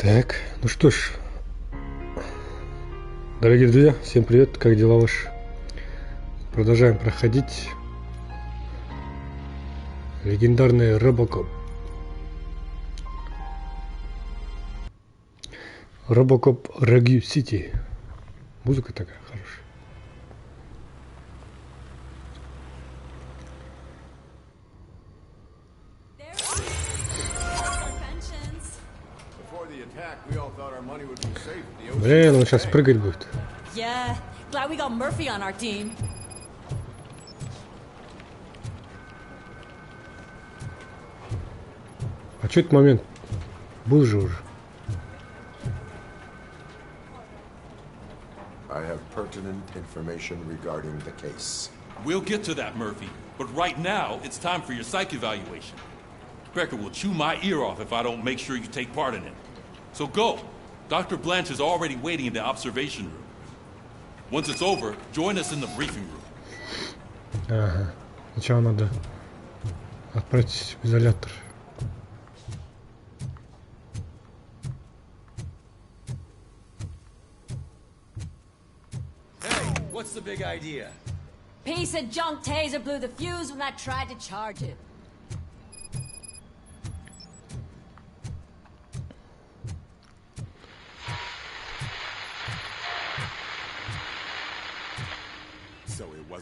Так, ну что ж, дорогие друзья, всем привет, как дела ваши? Продолжаем проходить легендарный RoboCop. RoboCop Rogue City. Музыка такая хорошая. Блин, он сейчас прыгать будет. Yeah, glad we got Murphy on our team. А что этот момент? Был же уже. I have pertinent information regarding the case. We'll get to that, Murphy. But right now, it's time for your psych evaluation. Becker will chew my ear off if I don't make sure you take part in it. So go. Dr. Blanche is already waiting in the observation room. Once it's over, join us in the briefing room. Ага. Сначала надо отправить в изолятор. Hey, what's the big idea? Piece of junk taser blew the fuse when I tried to charge it.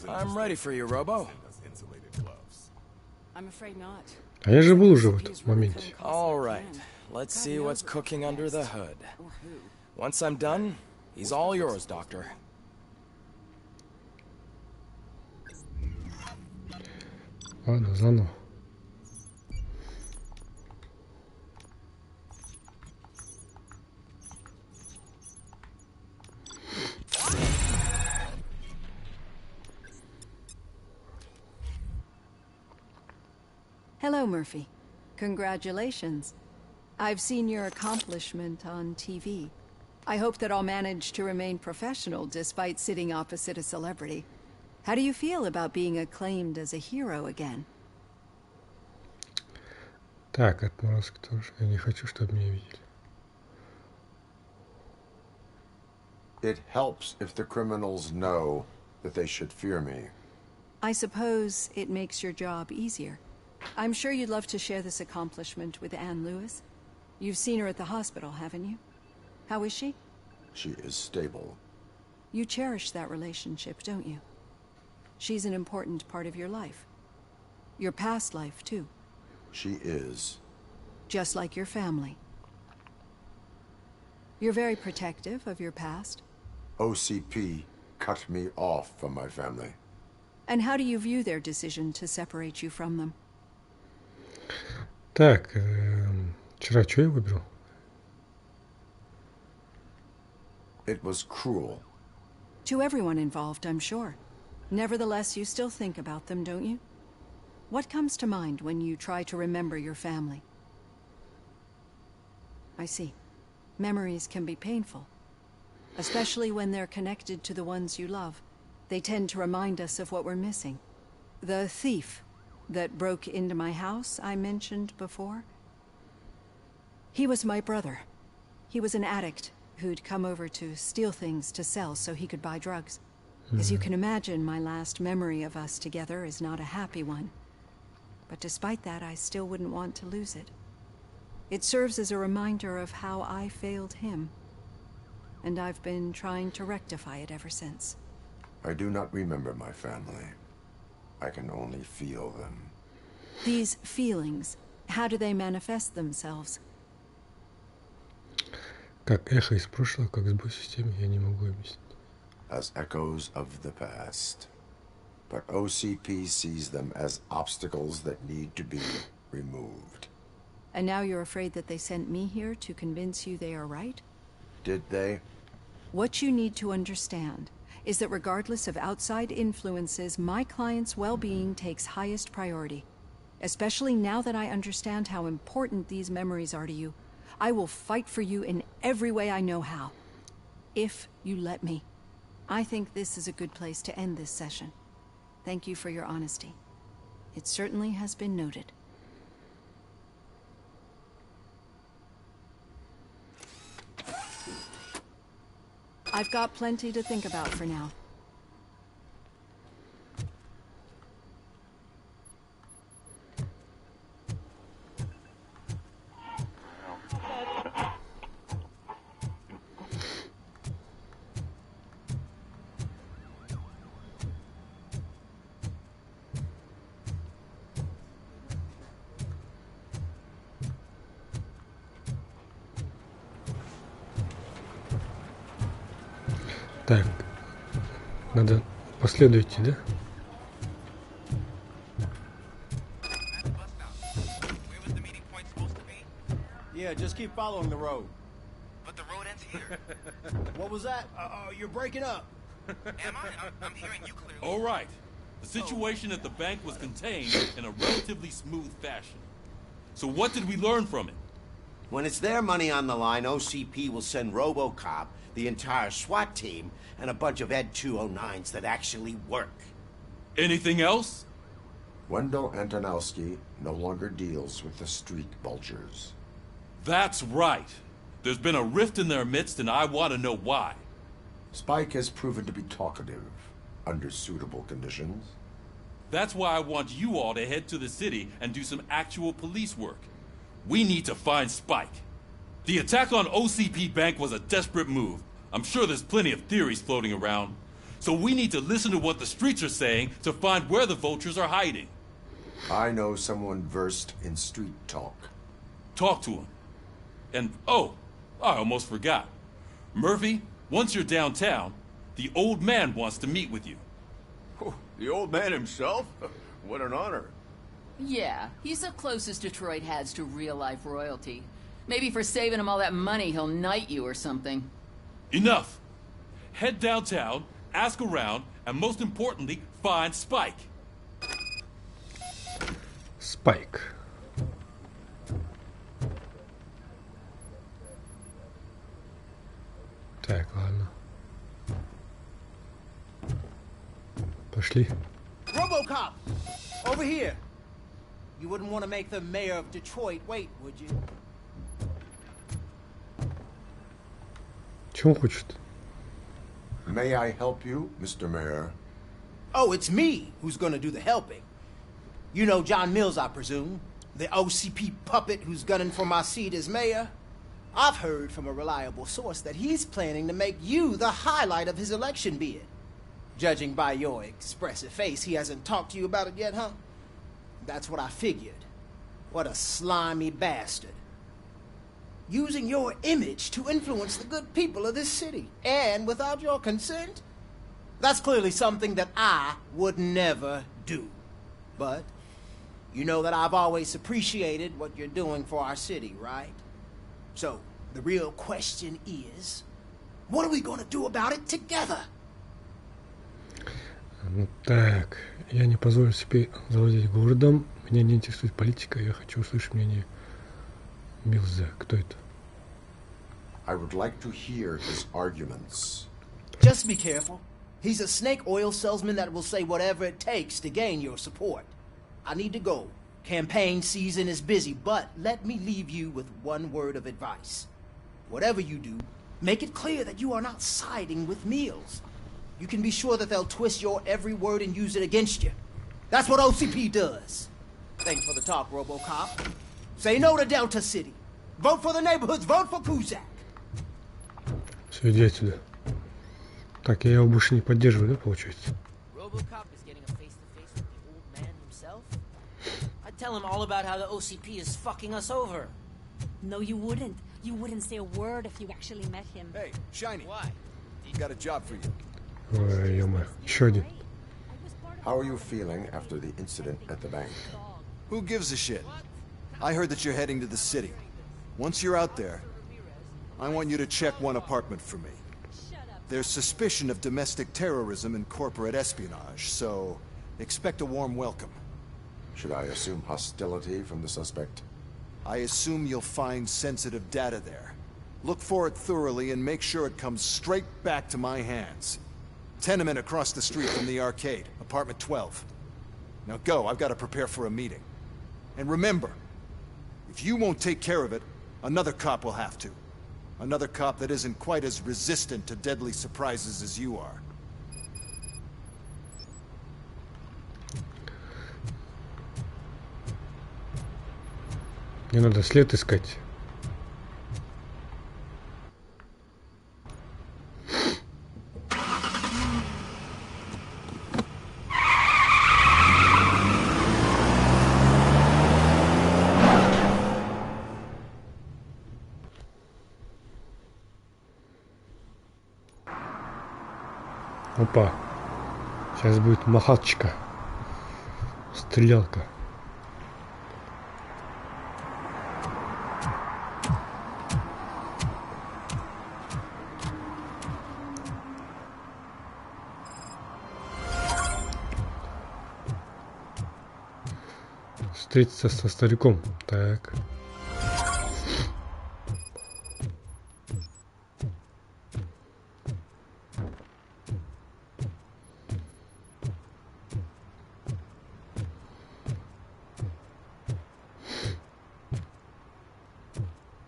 I'm ready for you, Robo. I'm afraid not. А я же был уже в этом моменте. All right, let's see what's cooking under the hood. Once I'm done, he's all yours, Doctor. Ладно, заново. Hello, Murphy. Congratulations. I've seen your accomplishment on TV. I hope that I'll manage to remain professional despite sitting opposite a celebrity. How do you feel about being acclaimed as a hero again? Так, отморозки тоже. Я не хочу, чтобы меня видели. It helps if the criminals know that they should fear me. I suppose it makes your job easier. I'm sure you'd love to share this accomplishment with Anne Lewis. You've seen her at the hospital, haven't you? How is she? She is stable. You cherish that relationship, don't you? She's an important part of your life. Your past life, too. She is. Just like your family. You're very protective of your past. OCP cut me off from my family. And how do you view their decision to separate you from them? Так, вчера что я выбрал? It was cruel. To everyone involved, I'm sure. Nevertheless, you still think about them, don't you? What comes to mind when you try to remember your family? I see. Memories can be painful, especially when they're connected to the ones you love. They tend to remind us of what we're missing. The thief that broke into my house I mentioned before. He was my brother. He was an addict who'd come over to steal things to sell so he could buy drugs. As you can imagine, my last memory of us together is not a happy one. But despite that, I still wouldn't want to lose it. It serves as a reminder of how I failed him. And I've been trying to rectify it ever since. I do not remember my family. I can only feel them. These feelings, how do they manifest themselves? Как эхо из прошлого, как сбой системы, я не могу объяснить. As echoes of the past. But OCP sees them as obstacles that need to be removed. And now you're afraid that they sent me here to convince you they are right? Did they? What you need to understand is that regardless of outside influences, my client's well-being takes highest priority. Especially now that I understand how important these memories are to you, I will fight for you in every way I know how. If you let me. I think this is a good place to end this session. Thank you for your honesty. It certainly has been noted. I've got plenty to think about for now. Так, надо последовать, да? Yeah, just keep following the road. But the road ends here. What was that? You're breaking up. Am I? I'm hearing you clearly. All right. The situation at the bank was contained in a relatively smooth fashion. So what did we learn from it? When it's their money on the line, OCP will send RoboCop, the entire SWAT team, and a bunch of Ed 209s that actually work. Anything else? Wendell Antonowski no longer deals with the street vultures. That's right. There's been a rift in their midst, and I want to know why. Spike has proven to be talkative under suitable conditions. That's why I want you all to head to the city and do some actual police work. We need to find Spike. The attack on OCP Bank was a desperate move. I'm sure there's plenty of theories floating around. So we need to listen to what the streets are saying to find where the vultures are hiding. I know someone versed in street talk. Talk to him. And, oh, I almost forgot. Murphy, once you're downtown, the old man wants to meet with you. Oh, the old man himself? What an honor. Yeah, he's the closest Detroit has to real-life royalty. Maybe for saving him all that money, he'll knight you or something. Enough. Head downtown, ask around, and most importantly, find Spike. Спайк. Так, ладно. Пошли. RoboCop! Over here! You wouldn't want to make the mayor of Detroit wait, would you? Чего он хочет? May I help you, Mr. Mayor? Oh, it's me who's gonna do the helping. You know John Mills, I presume? The OCP puppet who's gunning for my seat as mayor? I've heard from a reliable source that he's planning to make you the highlight of his election bid. Judging by your expressive face, he hasn't talked to you about it yet, huh? That's what I figured. What a slimy bastard. Using your image to influence the good people of this city, and without your consent? That's clearly something that I would never do. But you know that I've always appreciated what you're doing for our city, right? So, the real question is, what are we gonna do about it together? Ну так, я не позволю себе завладеть городом. Меня не интересует политика, я хочу услышать мнение Милза. Кто это? I would like to hear his arguments. Just be careful. He's a snake oil salesman that will say whatever it takes to gain your support. I need to go. Campaign season is busy, but let me leave you with one word of advice. Whatever you do, make it clear that you are not siding with Mills. You can be sure that they'll twist your every word and use it against you. That's what OCP does. Thanks for the talk, RoboCop. Say no to Delta City. Vote for the neighborhoods. Vote for Kuzak. Все, иди отсюда. Так, я его больше не поддерживаю, да, получается? RoboCop is getting a face-to-face with the old man himself. I'd tell him all about how the OCP is fucking us over. No, you wouldn't. You wouldn't say a word if you actually met him. Hey, Shiny. Why? He got a job for you. Ой, ё-моё. Еще один. How are you feeling after the incident at the bank? Who gives a shit? I heard that you're heading to the city. Once you're out there, I want you to check one apartment for me. There's suspicion of domestic terrorism and corporate espionage, so expect a warm welcome. Should I assume hostility from the suspect? I assume you'll find sensitive data there. Look for it thoroughly and make sure it comes straight back to my hands. Tenement across the street from the arcade, apartment 12. Now go, I've got to prepare for a meeting. And remember, if you won't take care of it, another cop will have to. Another cop that isn't quite as resistant to deadly surprises as you are. Мне надо след искать. Опа. Сейчас будет махачка. Стрелялка. Встретиться со стариком. Так.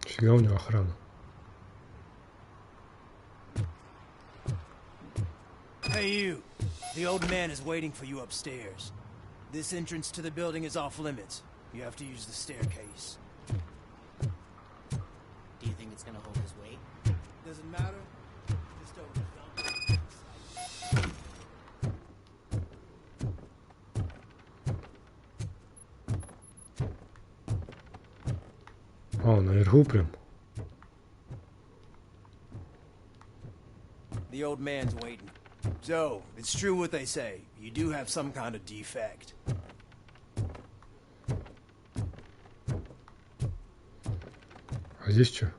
Фига у него охрана. Hey you. The old man is waiting for you upstairs. This entrance to the building is off limits. You have to use the staircase. Do you think it's gonna hold his weight? Doesn't matter. Just don't О, наверху прям. The old man's waiting. So, it's true what they say. You do have some kind of defect. А здесь что?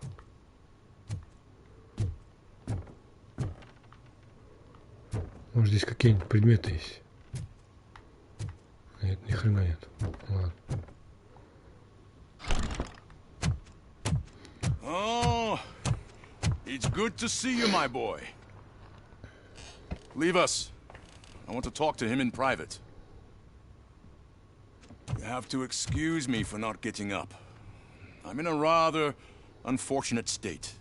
Может, здесь какие-нибудь предметы есть? Нет, ни хрена нет. Ладно. Oh, it's good to see you, my boy. Leave us. I want to talk to him in private. You have to excuse me for not getting up. I'm in a rather unfortunate state.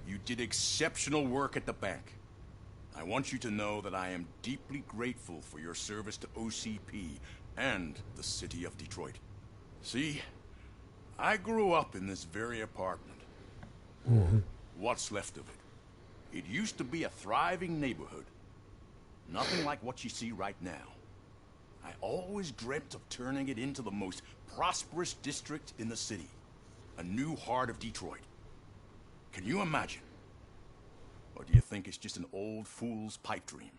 You did exceptional work at the bank. I want you to know that I am deeply grateful for your service to OCP and the city of Detroit. See, I grew up in this very apartment. What's left of it? It used to be a thriving neighborhood. Nothing like what you see right now. I always dreamt of turning it into the most prosperous district in the city. A new heart of Detroit. Can you imagine? Or do you think it's just an old fool's pipe dream?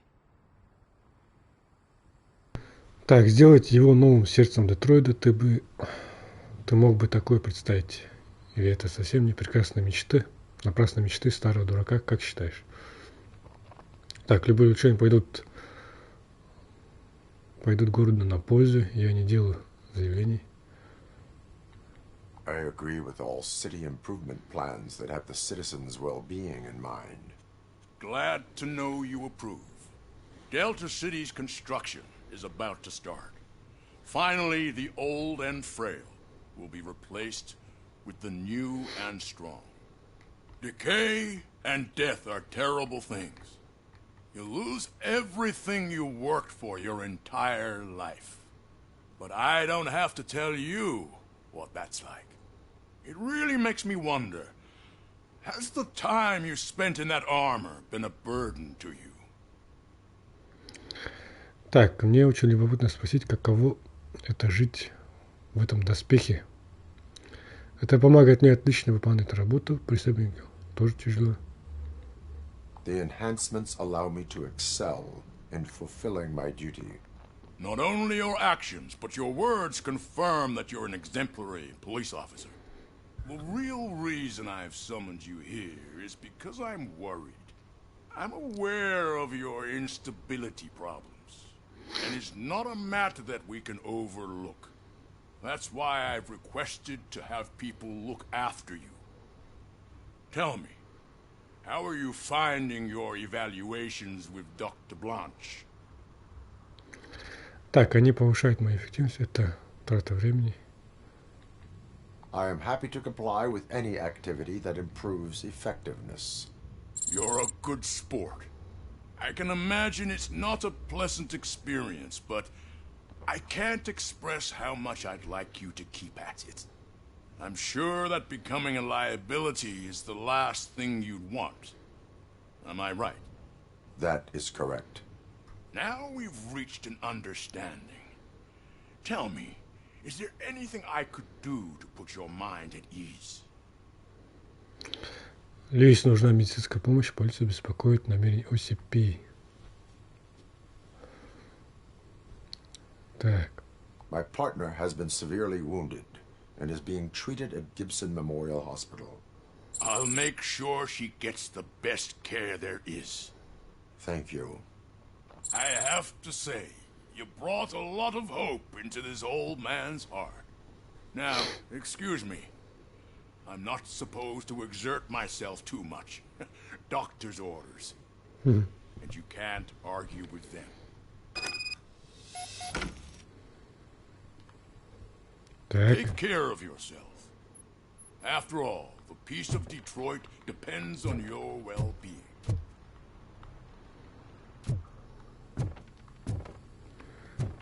Так, сделать его новым сердцем Детройта ты мог бы такое представить? Или это совсем не прекрасная мечта? Напрасные мечты старого дурака, как считаешь? Так, любые улучшения пойдут городу на пользу, я не делаю заявлений. I agree with all city improvement plans that have the citizens' well-being in mind. Glad to know you approve. Delta City's construction is about to start. Finally, the old and frail will be replaced with the new and strong. Decay and death are terrible things. You lose everything you worked for your entire life. But I don't have to tell you what that's like. It really makes me wonder, has the time you spent in that armor been a burden to you? Так, мне очень любопытно спросить, каково это жить в этом доспехе. Это помогает мне отлично выполнять работу преступников. Тоже тяжело. The enhancements allow me to excel in fulfilling my duty. Not only your actions, but your words confirm that you're an exemplary police officer. The real reason I've summoned you here is because I'm worried. I'm aware of your instability problems, and it's not a matter that we can overlook. That's why I've requested to have people look after you. Tell me, how are you finding your evaluations with Dr. Blanche? Так, они повышают мою эффективность, это трата времени. I am happy to comply with any activity that improves effectiveness. You're a good sport. I can imagine it's not a pleasant experience, but I can't express how much I'd like you to keep at it. I'm sure that becoming a liability is the last thing you'd want. Am I right? That is correct. Now we've reached an understanding. Tell me, is there anything I could do to put your mind at ease? Льюис нужна медицинская помощь, полицию беспокоит намерение OCP. Так. My partner has been severely wounded and is being treated at Gibson Memorial Hospital. I'll make sure she gets the best care there is. Thank you. I have to say, you brought a lot of hope into this old man's heart. Now, excuse me. I'm not supposed to exert myself too much. Doctor's orders. And you can't argue with them. Take care of yourself. After all, the peace of Detroit depends on your well-being.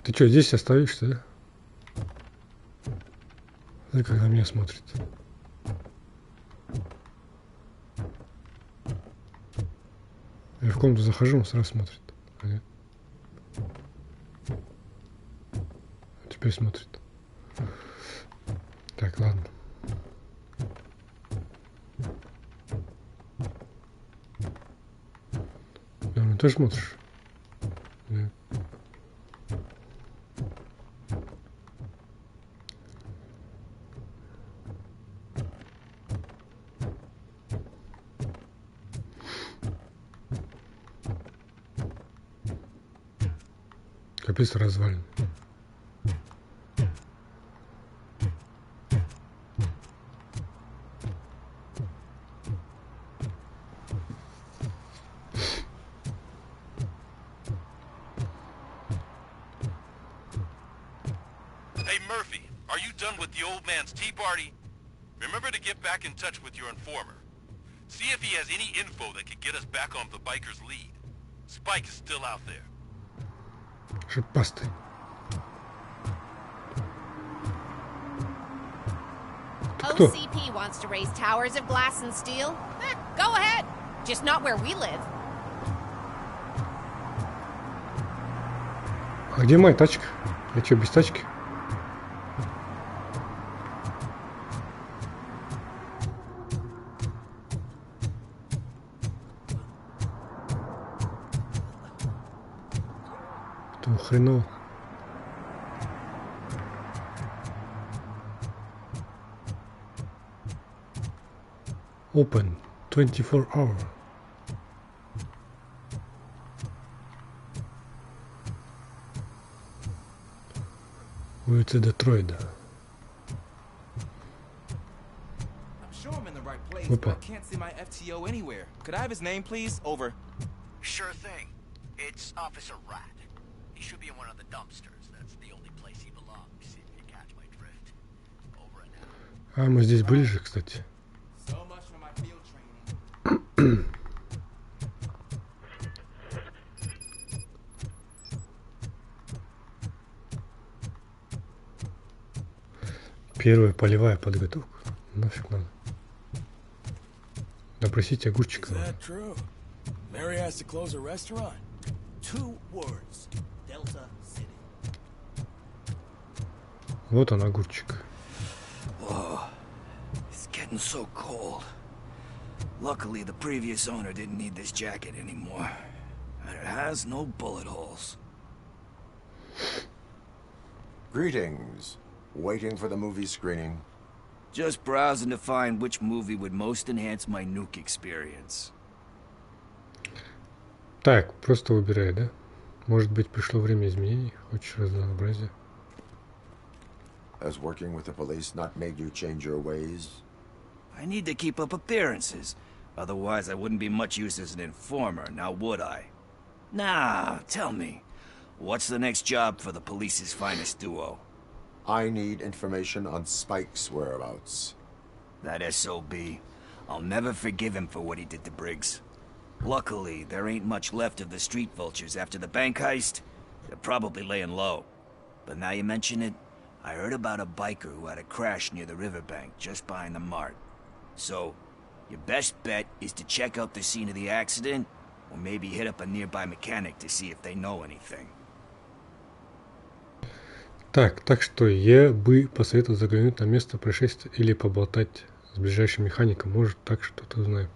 Ты что, здесь оставишься, да? Смотри, как на меня смотрит. Я в комнату захожу, он сразу смотрит. Понятно. Теперь смотрит. Так, ладно. Ну, ты смотришь? Да. Капец развалин. Tea party. Remember to get back in touch with your informer. See if he has any info that could get us back on the biker's lead. Spike is still out there. Шипастый. OCP wants to raise towers of glass and steel. Go ahead. Just not where we live. А где моя тачка? Я что, без тачки? Хреново. Open 24 hour. Улица Детройда. I'm sure I'm in the right place, but I can't see my FTO anywhere. Could I have his name, please? Over. Sure thing. It's Officer Rat. He should be in one of the dumpsters. That's the only place he belongs, if you catch my drift. Over and out. А, мы здесь были же, кстати. So much for my field training. Первая полевая подготовка. Нафиг надо. Допросить огурчика. Mary has to close a restaurant. 2 words. Delta City. Вот он, огурчик. Whoa. It's getting so cold. Luckily, the previous owner didn't need this jacket anymore. And it has no bullet holes. Greetings. Waiting for the movie screening. Just browsing to find which movie would most enhance my nuke experience. Так, просто выбирай, да? Может быть, пришло время изменений? Хочешь разнообразия? Has working with the police not made you change your ways? I need to keep up appearances. Otherwise, I wouldn't be much use as an informer, now would I? Nah, tell me. What's the next job for the police's finest duo? I need information on Spike's whereabouts. That SOB. I'll never forgive him for what he did to Briggs. Luckily, there ain't much left of the street vultures after the bank heist. They're probably laying low. But now you mention it, I heard about a biker who had a crash near the riverbank just behind the mart. So, your best bet is to check out the scene of the accident, or maybe hit up a nearby mechanic to see if they know anything. Так что я бы посоветовал заглянуть на место происшествия или поболтать с ближайшим механиком, может так что-то узнаем.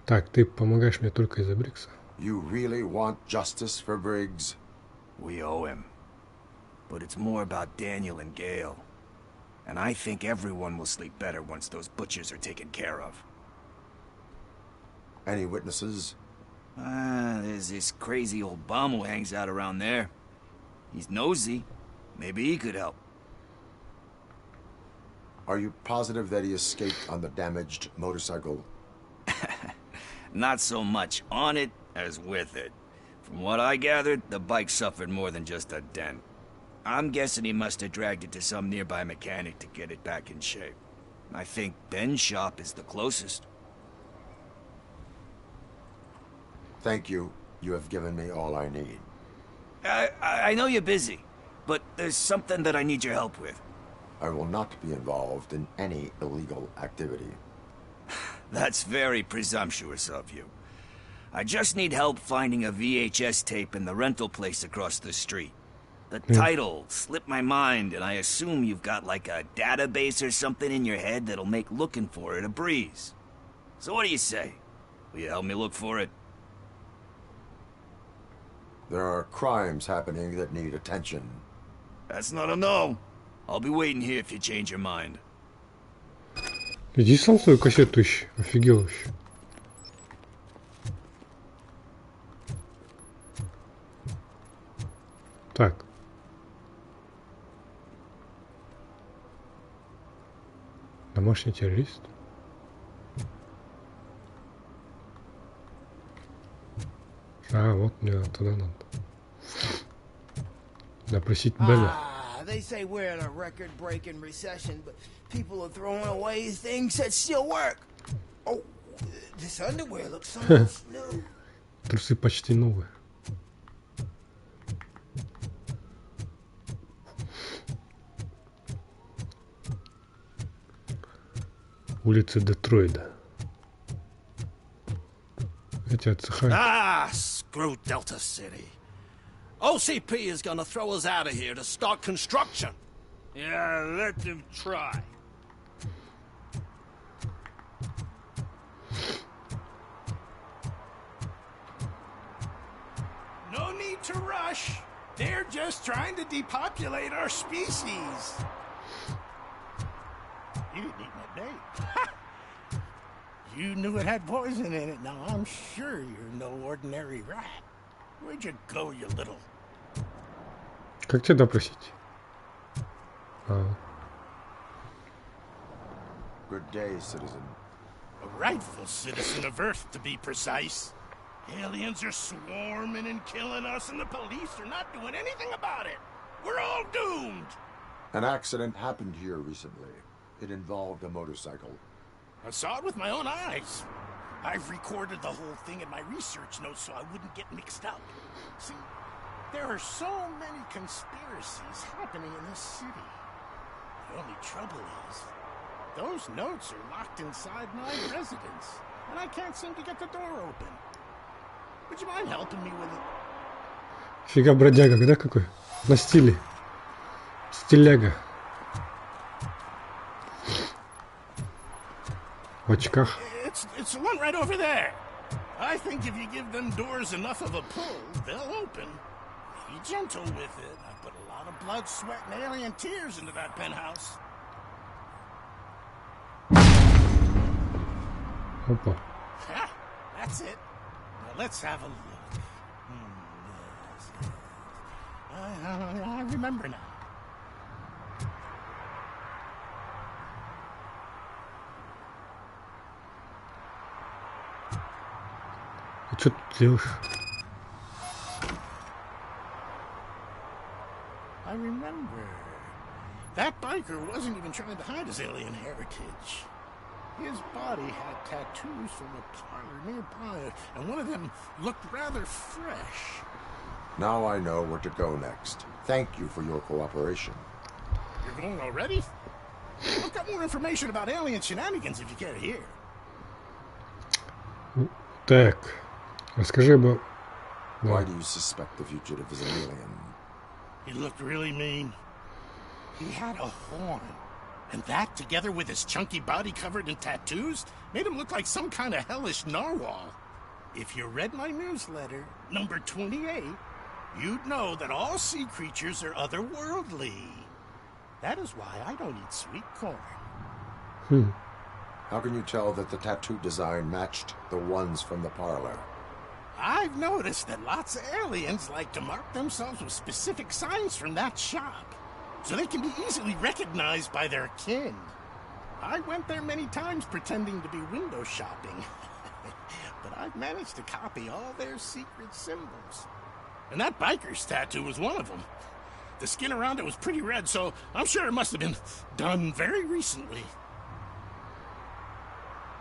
Так, ты помогаешь мне только из-за Бриггса? You really want justice for Briggs? We owe him. But it's more about Daniel and Gale. And I think everyone will sleep better once those butchers are taken care of. Any witnesses? There's this crazy old bum who hangs out around there. He's nosy. Maybe he could help. Are you positive that he escaped on the damaged motorcycle? Not so much on it as with it. From what I gathered, the bike suffered more than just a dent. I'm guessing he must have dragged it to some nearby mechanic to get it back in shape. I think Ben's shop is the closest. Thank you. You have given me all I need. I know you're busy, but there's something that I need your help with. I will not be involved in any illegal activity. That's very presumptuous of you. I just need help finding a VHS tape in the rental place across the street. The title slipped my mind, and I assume you've got like a database or something in your head that'll make looking for it a breeze. So what do you say? Will you help me look for it? There are crimes happening that need attention. That's not a no. I'll be waiting here if you change your mind. Иди сам свою кассету ищи, офигел вообще. Так. Домашний террорист. Вот мне туда надо. Допросить Бена. They say we're in a record-breaking recession, but people are throwing away things that still work. Oh, this underwear looks almost new. Трусы почти новые. Улицы Детройда. Эти отсыхают. Screw Delta City. OCP is gonna throw us out of here to start construction. Yeah, let them try. No need to rush. They're just trying to depopulate our species. You didn't eat my bait. You knew it had poison in it. Now I'm sure you're no ordinary rat. Where'd you go, you little... Как тебя допросить? Good day, citizen. A rightful citizen of Earth, to be precise. Aliens are swarming and killing us, and the police are not doing anything about it. We're all doomed. An accident happened here recently. It involved a motorcycle. I saw it with my own eyes. I've recorded the whole thing in my research notes so I wouldn't get mixed up. See, there are so many conspiracies happening in this city. The only trouble is, those notes are locked inside my residence, and I can't seem to get the door open. Would you mind helping me with it? Фига бродяга, да, какой? На стиле. Стиляга. В очках. It's the one right over there. I think if you give them doors enough of a pull, they'll open. Be gentle with it. I put a lot of blood, sweat, and alien tears into that penthouse. Опа. That's it. Now let's have a look. I remember now. Что ты делаешь? I remember. That biker wasn't even trying to hide his alien heritage. His body had tattoos from a parlor nearby, and one of them looked rather fresh. Now I know where to go next. Thank you for your cooperation. You're going already? I've got more information about alien shenanigans if you care to hear. Так, расскажи об... Why do you suspect the fugitive is an alien? He looked really mean. He had a horn. And that, together with his chunky body covered in tattoos, made him look like some kind of hellish narwhal. If you read my newsletter, number 28, you'd know that all sea creatures are otherworldly. That is why I don't eat sweet corn. How can you tell that the tattoo design matched the ones from the parlor? I've noticed that lots of aliens like to mark themselves with specific signs from that shop, so they can be easily recognized by their kin. I went there many times pretending to be window shopping, but I've managed to copy all their secret symbols. And that biker's tattoo was one of them. The skin around it was pretty red, so I'm sure it must have been done very recently.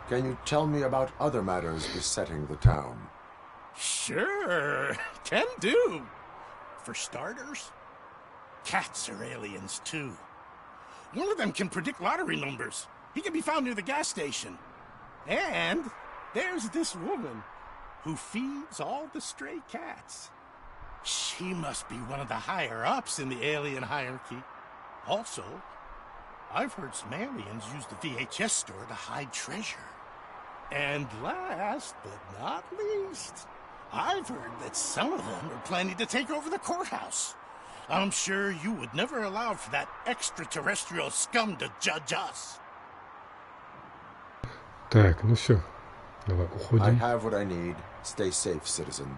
Can you tell me about other matters besetting the town? Sure, can do. For starters, cats are aliens too. One of them can predict lottery numbers. He can be found near the gas station. And there's this woman who feeds all the stray cats. She must be one of the higher-ups in the alien hierarchy. Also, I've heard some aliens use the VHS store to hide treasure. And last but not least, I've heard that some of them are planning to take over the courthouse. I'm sure you would never allow for that extraterrestrial scum to judge us. Так, ну все. Давай, I уходим. have what I need. Stay safe, citizen.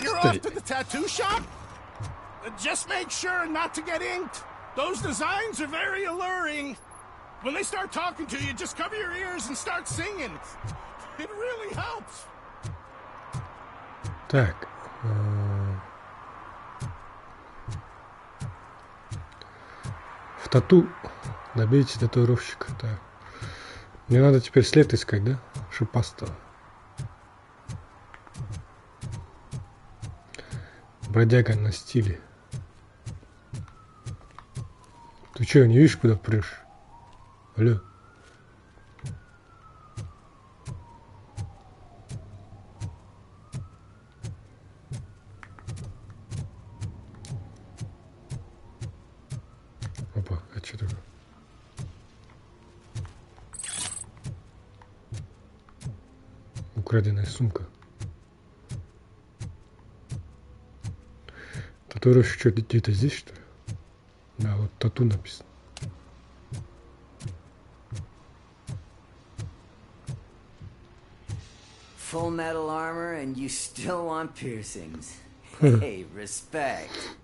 You're off to the tattoo shop? Just make sure not to get inked. Those designs are very alluring. When they start talking to you, just cover your ears and start singing. It really helps. Так. В тату добейте татуировщика. Так. Мне надо теперь след искать, да? Шипастого. Бродяга на стиле. Ты что, не видишь, куда прешь? Алло. Опа, а что такое? Украденная сумка. Татуировщик что, где-то здесь, что ли? Да, вот тату написано. Full metal armor and you still want piercings. Hey, respect.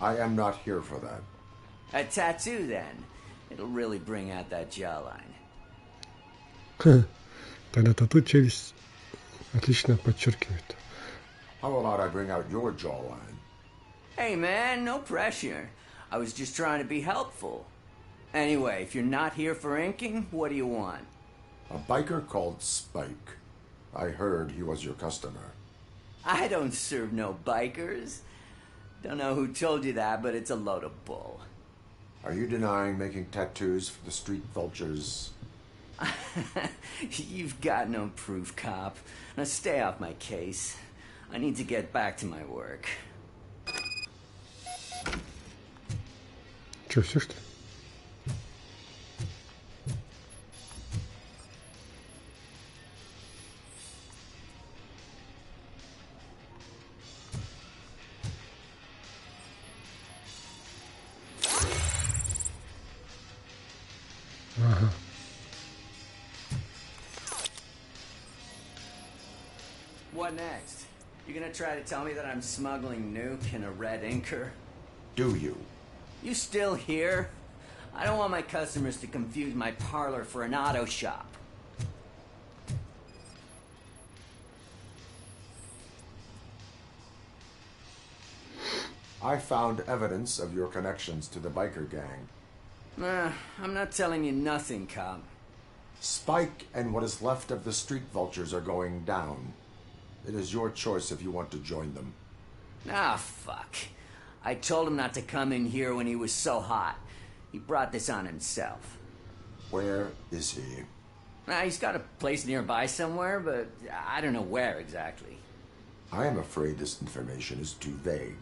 I am not here for that. A tattoo, then. It'll really bring out that jawline. Тогда тату челюсть отлично подчеркивает. How about I bring out your jawline? Hey, man, no pressure. I was just trying to be helpful. Anyway, if you're not here for inking, what do you want? A biker called Spike. I heard he was your customer. I don't serve no bikers. Don't know who told you that, but it's a load of bull. Are you denying making tattoos for the street vultures? You've got no proof, cop. Now stay off my case. I need to get back to my work. Че, все что ли? Ага. What next? You gonna try to tell me that I'm smuggling nuke in a red inker? Do you? You still here? I don't want my customers to confuse my parlor for an auto shop. I found evidence of your connections to the biker gang. I'm not telling you nothing, cop. Spike and what is left of the street vultures are going down. It is your choice if you want to join them. Ah, fuck. I told him not to come in here when he was so hot. He brought this on himself. Where is he? He's got a place nearby somewhere, but I don't know where exactly. I am afraid this information is too vague.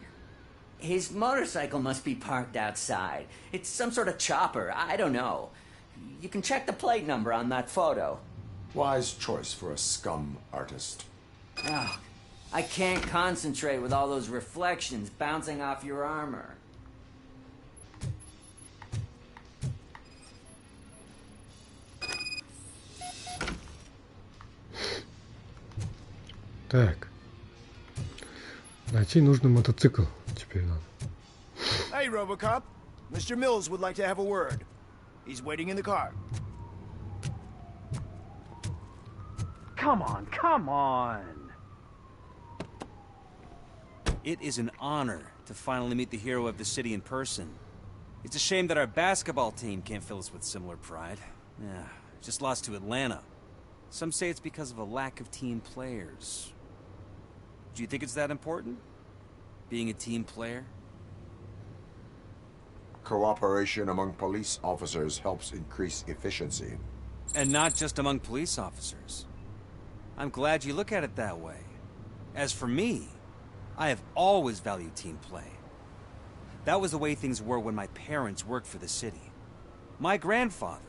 His motorcycle must be parked outside. It's some sort of chopper. I don't know. You can check the plate number on that photo. Wise choice for a scum artist. Oh, I can't concentrate with all those reflections bouncing off your armor. Так. Найти нужный мотоцикл. Теперь надо. Hey, RoboCop. Mr. Mills would like to have a word. He's waiting in the car. Come on, come on. It is an honor to finally meet the hero of the city in person. It's a shame that our basketball team can't fill us with similar pride. Yeah, just lost to Atlanta. Some say it's because of a lack of team players. Do you think it's that important? Being a team player? Cooperation among police officers helps increase efficiency. And not just among police officers. I'm glad you look at it that way. As for me, I have always valued team play. That was the way things were when my parents worked for the city. My grandfather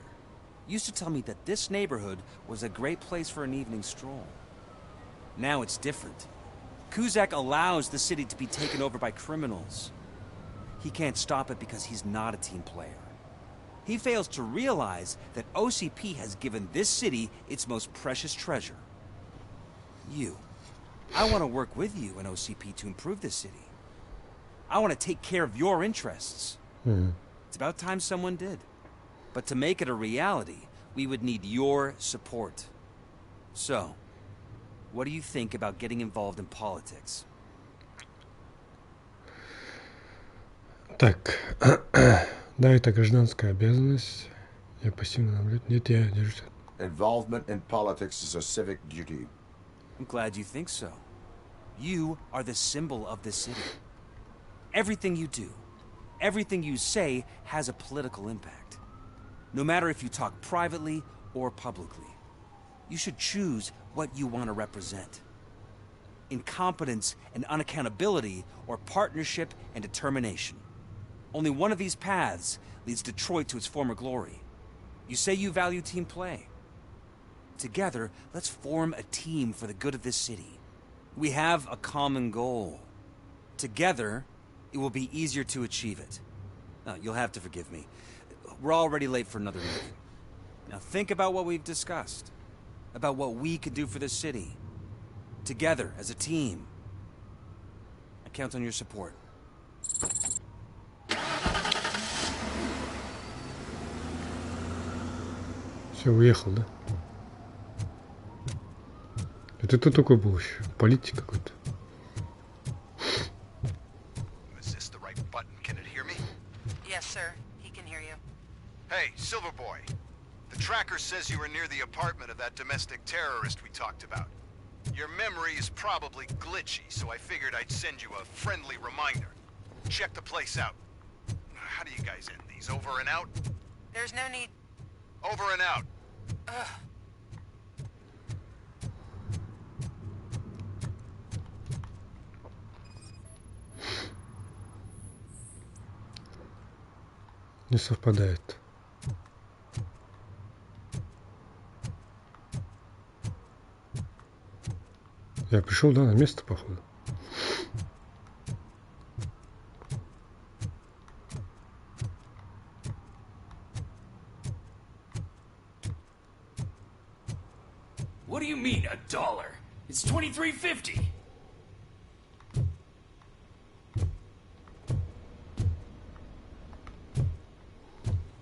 used to tell me that this neighborhood was a great place for an evening stroll. Now it's different. Kuzak allows the city to be taken over by criminals. He can't stop it because he's not a team player. He fails to realize that OCP has given this city its most precious treasure. You. I want to work with you and OCP to improve this city. I want to take care of your interests. It's about time someone did. But to make it a reality, we would need your support. So, what do you think about getting involved in politics? Так. Да, это гражданская обязанность. Я пассивно наблюдаю. Нет, я держусь. Involvement in politics is a civic duty. I'm glad you think so. You are the symbol of this city. Everything you do, everything you say has a political impact. No matter if you talk privately or publicly. You should choose what you want to represent. Incompetence and unaccountability, or partnership and determination. Only one of these paths leads Detroit to its former glory. You say you value team play. Together, let's form a team for the good of this city. We have a common goal. Together, it will be easier to achieve it. Now, you'll have to forgive me. We're already late for another meeting. Now think about what we've discussed. About what we could do for this city. Together, as a team. I count on your support. Все, уехал, да? Это кто такой был еще? Политик какой-то. Is this the right button? Can it hear me? Yes, sir. He can hear you. Hey, Silverboy. The tracker says you were near the apartment of that domestic terrorist we talked about. Your memory is probably glitchy, so I figured I'd send you a friendly reminder. Check the place out. How do you guys end these? Over and out? There's no need. Over and out. Ugh. Не совпадает. Я пришел, да, на место, походу. What do you mean, $1? It's $23.50.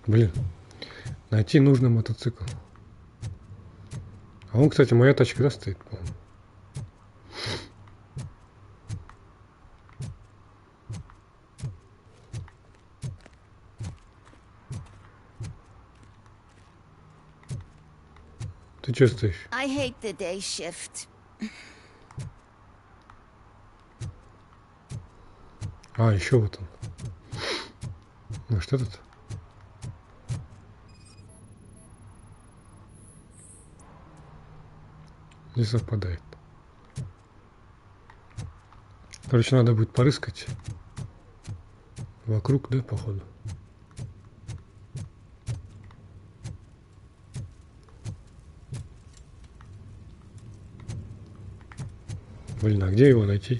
Блин, найти нужный мотоцикл. А он, кстати, моя тачка, да, стоит, по-моему. — Ты что стоишь? I hate the day shift. А, еще вот он. Ну что тут? Не совпадает. Короче, надо будет порыскать вокруг, да, походу. Блин, а где его найти?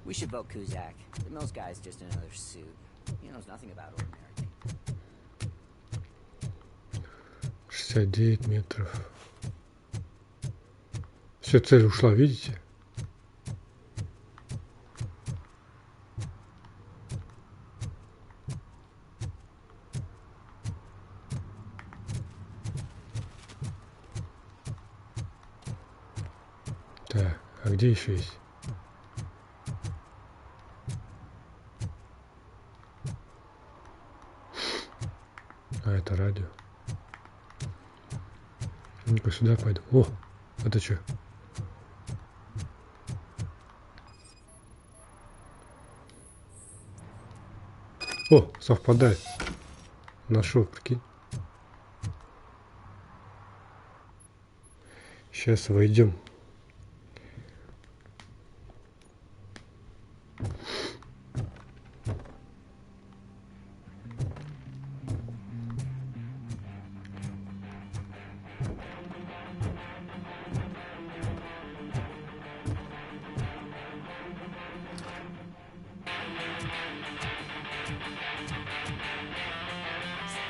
We should vote Kuzak. The Mills guy's just another suit. He knows nothing about ordinary people. 69 метров. Все, цель ушла, видите? Так, а где еще есть? А, это радио. Ну-ка сюда пойду. О, это что? О, совпадает. Нашел, прикинь. Сейчас войдем.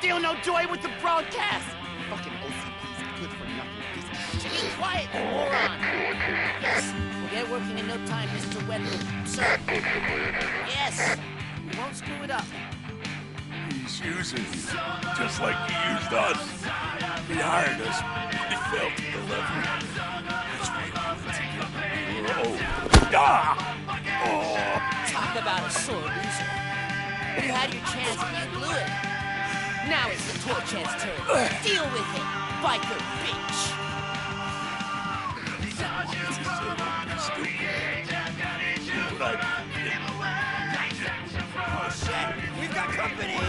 Still no joy with the broadcast! Fucking OCP's good for nothing piece of shit. Be quiet, you moron! Yes, we'll get working in no time, Mr. Wendell. Sir. Yes, we won't screw it up. He's using you, just like he used us. He hired us. He failed to deliver. That's why we went together. We were old. Ah! Oh! Talk about a sore loser. You had your chance and you blew it. Now it's the toy chance turn. Deal with it, biker bitch. Oh shit! We've got company!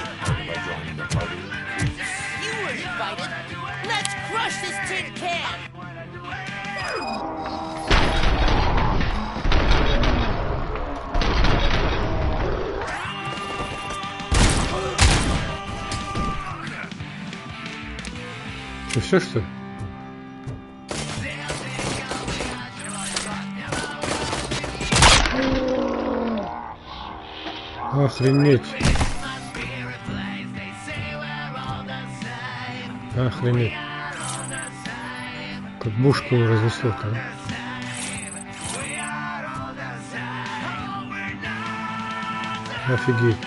You were invited. Let's crush this tin can. Ну все, что ли? Охренеть. Охренеть. Как бушку разнесло-то, а? Офигеть.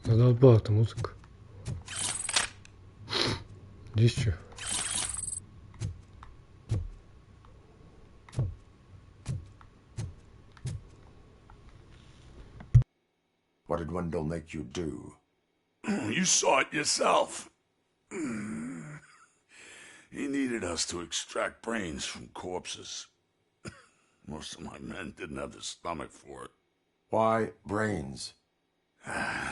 Задолбала эта музыка. Здесь что? What did Wendell make you do? You saw it yourself. He needed us to extract brains from corpses. Most of my men didn't have the stomach for it. Why brains?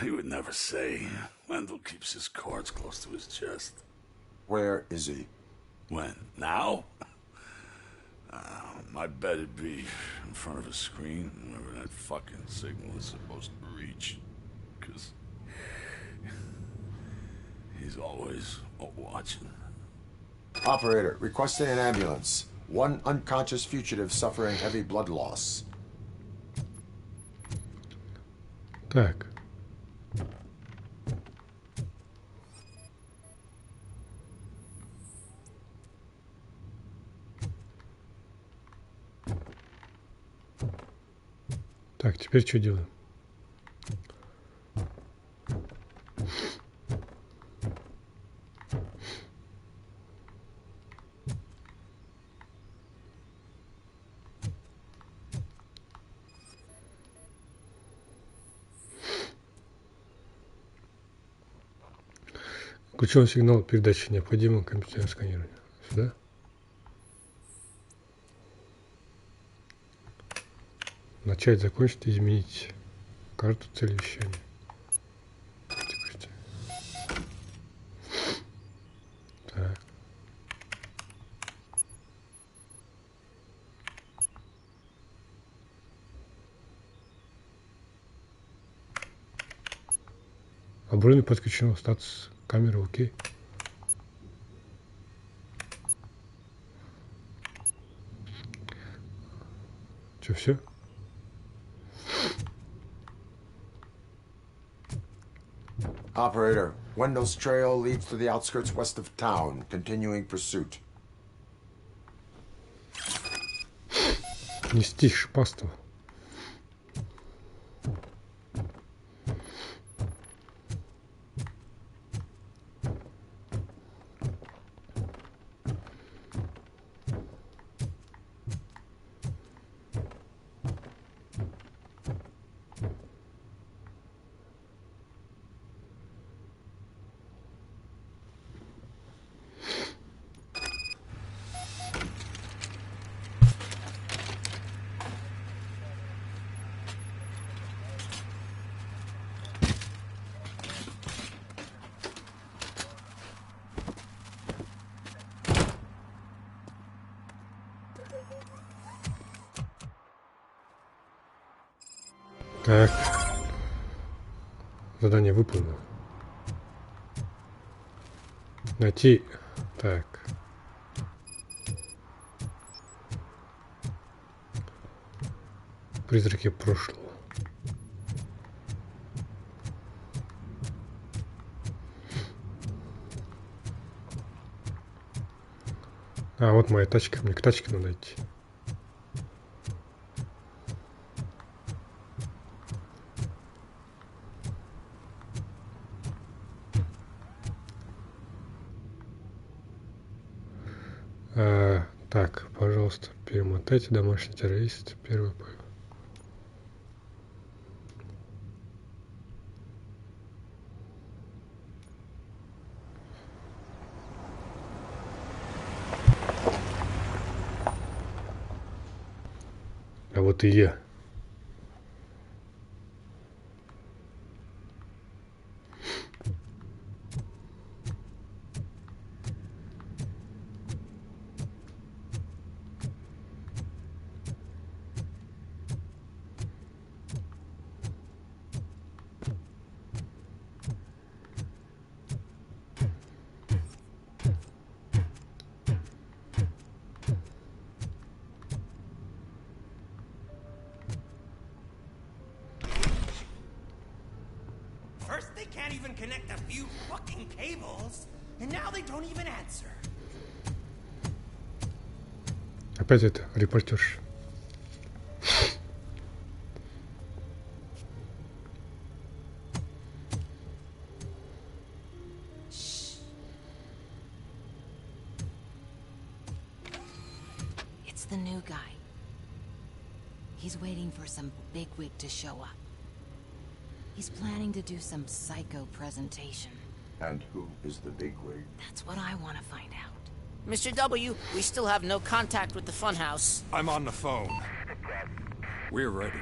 He would never say. Wendell keeps his cards close to his chest. Where is he? When? Now? I bet it'd be in front of a screen, wherever that fucking signal is supposed to reach. Because he's always watching. Operator, requesting an ambulance. One unconscious fugitive suffering heavy blood loss. Так. Так, теперь что делаем? Включен сигнал передачи, необходимо компьютерное сканирование. Сюда. Начать, закончить, изменить карту цели вещания. Так. Оборудование подключено, статус камеры окей. Что, все? Operator, Wendell's trail leads to the outskirts west of town, continuing pursuit. Нести шипастого. Так. Задание выполнено. Найти. Так. Призраки прошлого. А, вот моя тачка. Мне к тачке надо идти. Так, пожалуйста, перемотайте. Домашний террорист. Первый бой. А вот и я. First, they can't even connect a few fucking cables, and now they don't even answer. Опять это репортерша. It's the new guy. He's waiting for some bigwig to show up. He's planning to do some psycho presentation. And who is the bigwig? That's what I want to find out. Mr. W, we still have no contact with the funhouse. I'm on the phone. We're ready.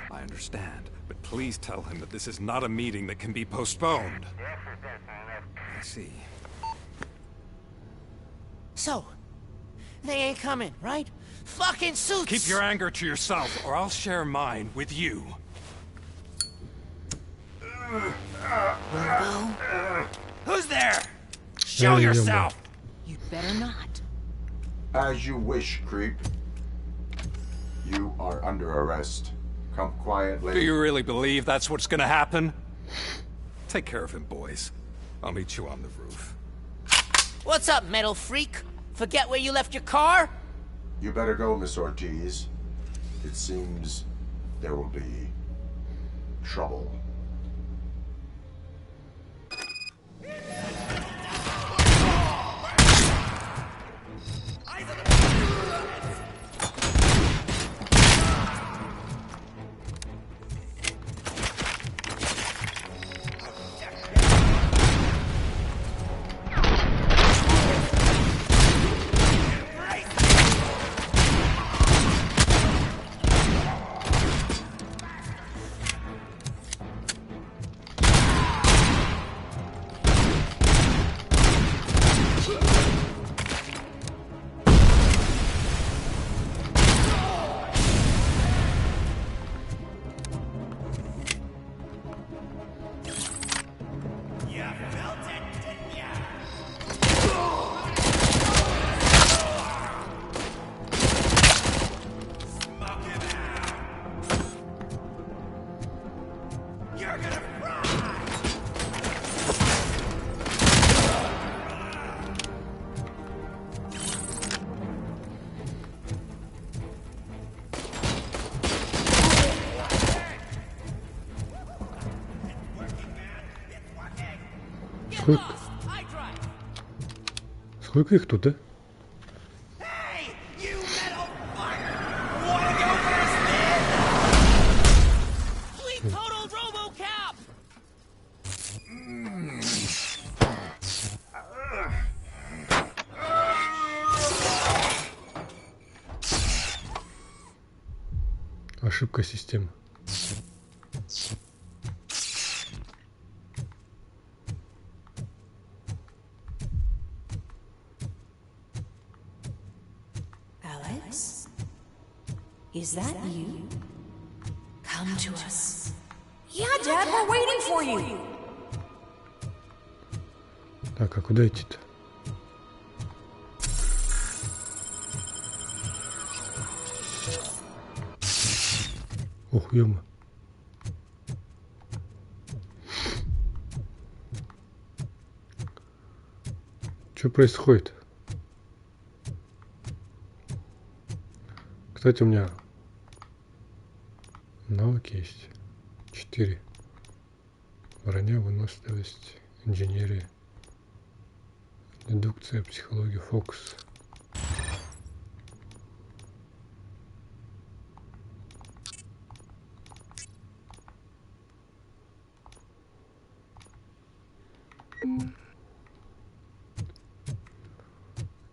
I understand, but please tell him that this is not a meeting that can be postponed. I see. So, they ain't coming, right? Fucking suits! Keep your anger to yourself, or I'll share mine with you. Robo? Who's there? Show yourself! You'd better not. As you wish, creep. You are under arrest. Come quietly. Do you really believe that's what's gonna happen? Take care of him, boys. I'll meet you on the roof. What's up, metal freak? Forget where you left your car? You better go, Miss Ortiz. It seems there will be trouble. Сколько их тут, а? Total RoboCop! Ошибка системы. Alex? Is that you? Come to us. Yeah, Dad, we're waiting for you. Так, а куда идти-то? Ох, ё-моё. Что происходит? Кстати, у меня навыки есть. 4. Броня, выносливость, инженерия, дедукция, психология, фокус.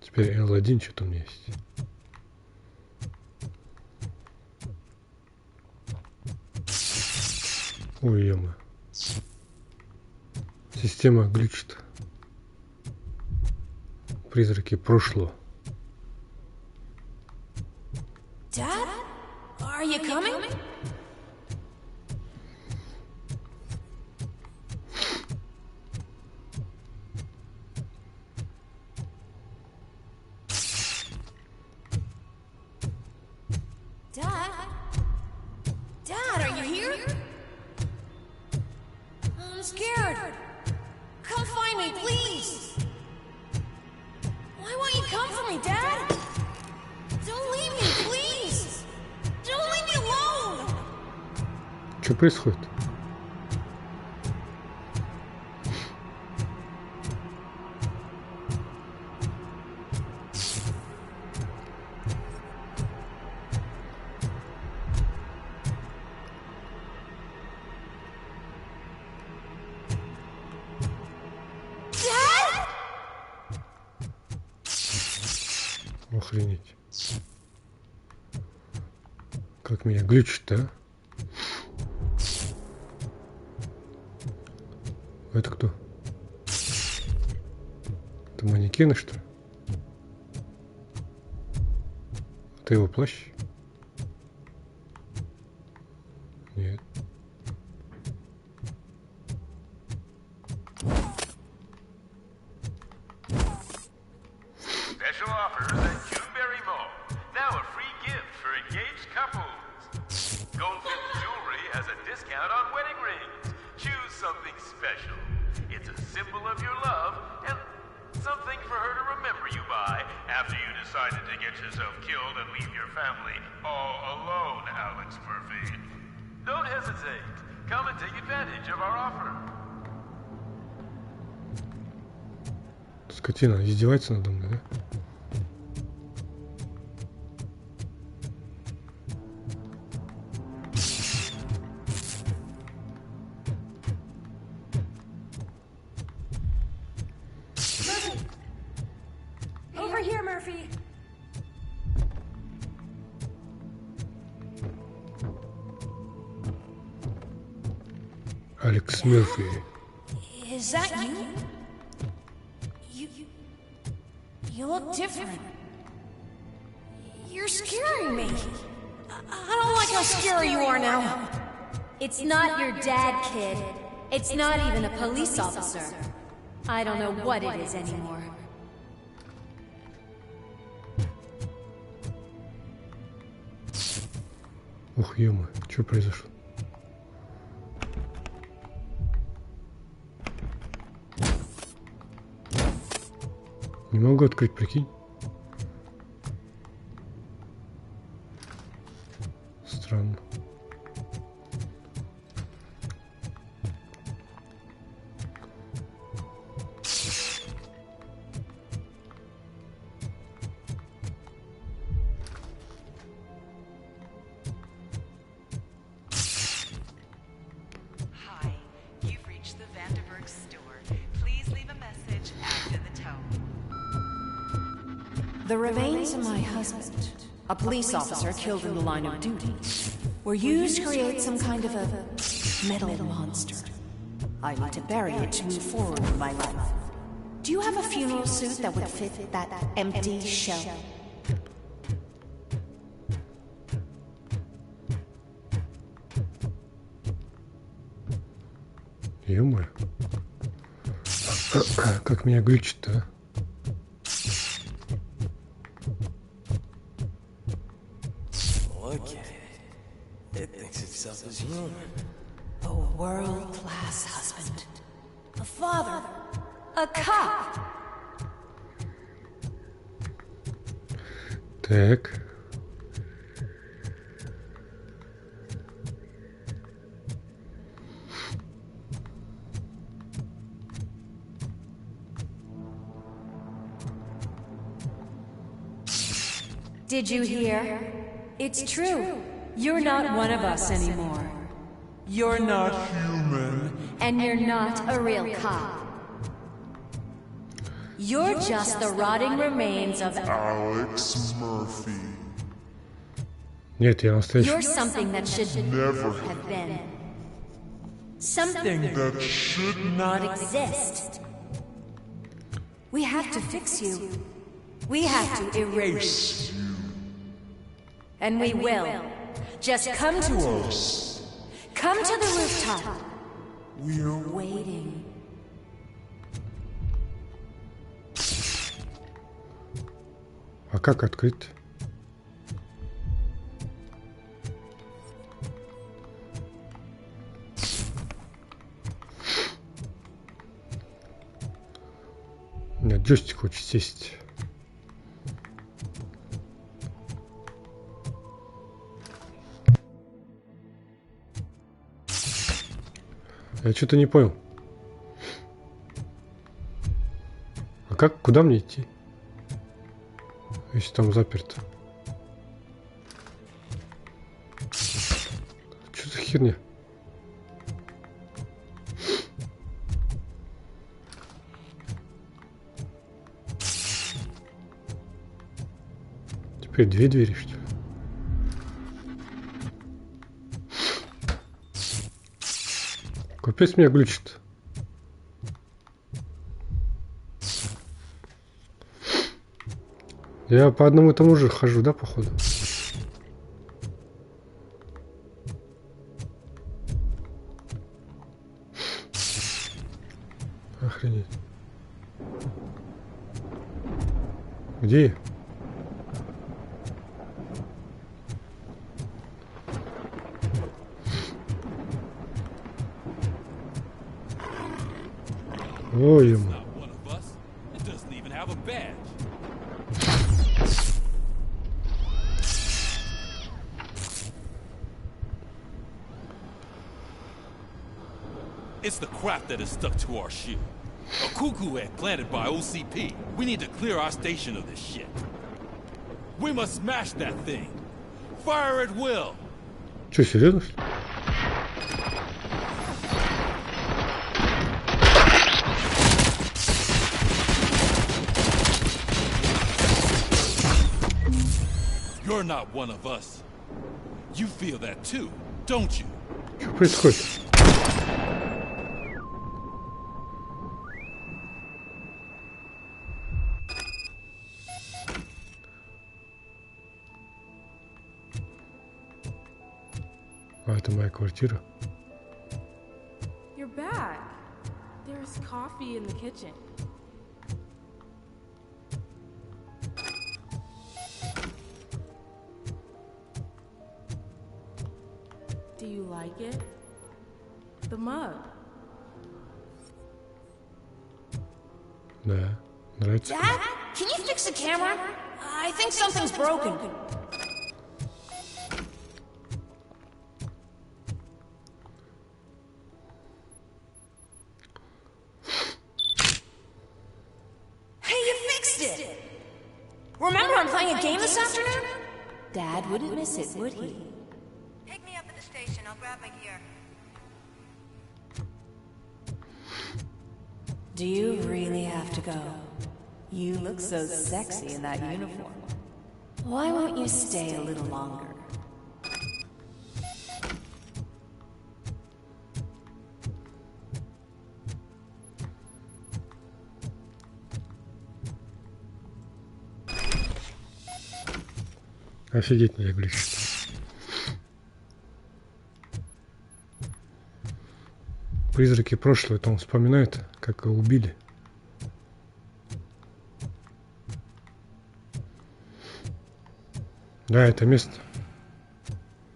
Теперь L1 что-то у меня есть. Ой, ё-моё. Система глючит. Призраки прошлого. Dad? Are you coming? Dad? Dad, are you here? I'm scared. Come find me, please. Why won't you come for me, Dad? Don't leave me, please. Don't leave me alone. Что происходит? Охренеть. Как меня глючит-то, а? Это кто? Это манекены, что ли? Это его плащ? Нет. Special offers at Cubeberry Mall. Now a free gift for engaged couples. Goldfish Jewelry has a discount on wedding rings. Choose something special. It's a symbol of your love and something for her to remember you by after you decided to get yourself killed and leave your family all alone, Alex Murphy. Don't hesitate. Come and take advantage of our offer. Скотина, издевается надо мной, да? Over here, Murphy. Алекс Мерфи. Is that you? You look different. You're scaring me. I don't like how scary you are now. It's not your dad, kid. It's not even a police officer. I don't know what it is anymore. Ух, ё-моё, что произошло? Не могу открыть, прикинь. Странно. The remains of my husband, a police officer killed in the line of duty, were used to create some kind of a metal monster. I need to bury it to move forward in my life. Do you have a funeral suit that would fit that empty shell? Ё-моё. Как меня глючит-то, а? Look at it. It thinks itself as human. A world-class husband. A father. A cop. Так. Did you hear? It's true. You're not one of us anymore. You're not human. And you're not a real cop. You're just the rotting remains of Alex Murphy. Нет, я настоящий. You're something that should never have been. Something that should not exist. We have to fix you. We have to erase you. And we will. Just come to us. Come to the rooftop. We're waiting. А как открыть? У меня джойстик хочет сесть. Я что-то не понял. А как, куда мне идти? Если там заперто. Что за херня? Теперь две двери, что ли? Капец меня глючит. Я по одному и тому же хожу, да, походу? Охренеть. Где я? Ой, ему. It's the crap that is stuck to our shoe. A cuckoo egg planted by OCP. We need to clear our station of this shit. We must smash that thing. Fire at will. Че, серьезно, что ли? You're not one of us. You feel that too, don't you? Что происходит? А, это моя квартира. You're back. There's coffee in the kitchen. Do you like it? The mug. Да, нравится. Dad, can you fix the camera? I think something's broken. Hey, you fixed it! Remember I'm playing a game this afternoon? Dad wouldn't miss it, would he? Pick me up at the station. I'll grab my gear. Do you really have to go? You look so sexy in that uniform. Why won't you stay a little longer? Офигеть меня глючит. Призраки прошлого, это он вспоминает, как его убили. Да, это место.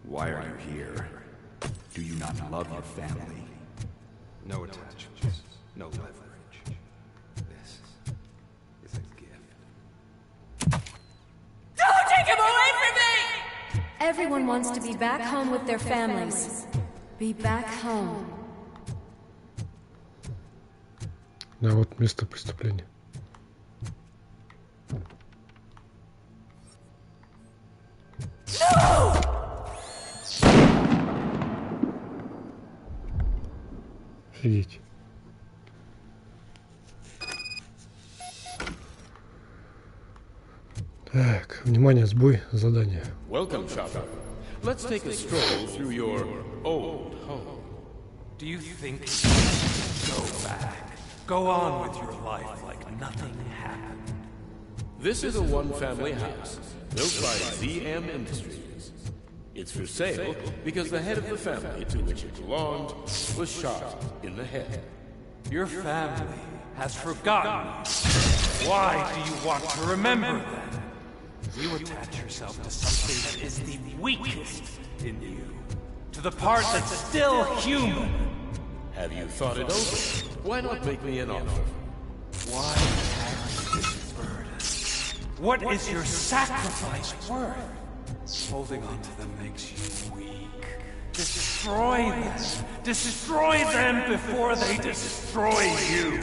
Why are you here? Do you not love your family? No attachments, no leverage. This is a gift. Don't take him away from me! Everyone wants to be back home with their families. Be back home. Да, вот место преступления. Офигеть. Так, внимание, сбой, задание. Welcome, shopper. Let's take a stroll through your old home. Do you think... Go back. Go on with your life like nothing happened. This is a one-family house built by ZM Industries. It's for sale because the head of the family to which it belonged was shot in the head. Your family has forgotten. Why do you want to remember them? You attach yourself to something that is the weakest in you. To the part that's still human. Have you thought it over? Why not make me an offer? Why carry this burden? What is your sacrifice worth? Holding on to them makes you weak. Destroy them. Destroy them before they destroy you.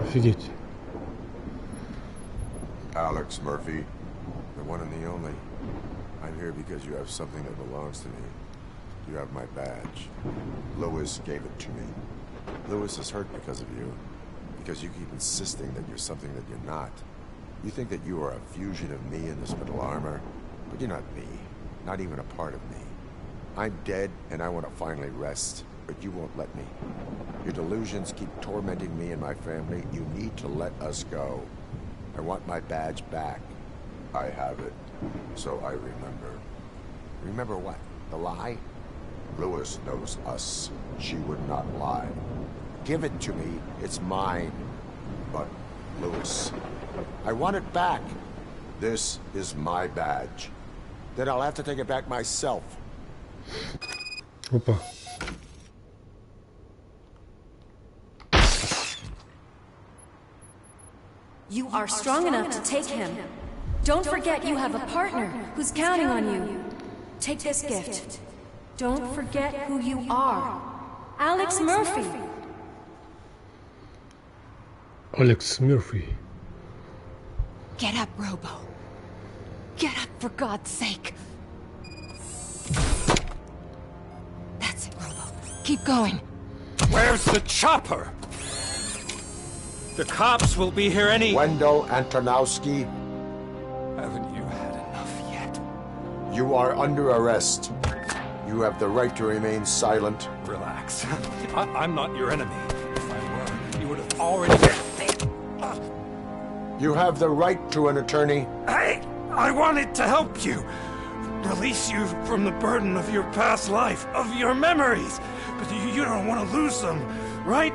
Офигеть. Alex Murphy, the one and the only. I'm here because you have something that belongs to me. You have my badge. Lewis gave it to me. Lewis is hurt because of you. Because you keep insisting that you're something that you're not. You think that you are a fusion of me in this metal armor, but you're not me. Not even a part of me. I'm dead, and I want to finally rest, but you won't let me. Your delusions keep tormenting me and my family. You need to let us go. I want my badge back. I have it. So I remember. Remember what? The lie? Lewis knows us. She would not lie. Give it to me. It's mine. But, Lewis, I want it back. This is my badge. Then I'll have to take it back myself. Опа. You are strong enough to take him. Don't forget you have a partner who's counting on you. Take this gift. Don't forget who you are. Alex Murphy. Alex Murphy. Get up, Robo. Get up, for God's sake. That's it, Robo. Keep going. Where's the chopper? The cops will be here any... Wendell Antonowski. Haven't you had enough yet? You are under arrest. You have the right to remain silent. Relax. I'm not your enemy. If I were, you would have already... You have the right to an attorney. I wanted to help you. Release you from the burden of your past life, of your memories. But you don't want to lose them, right?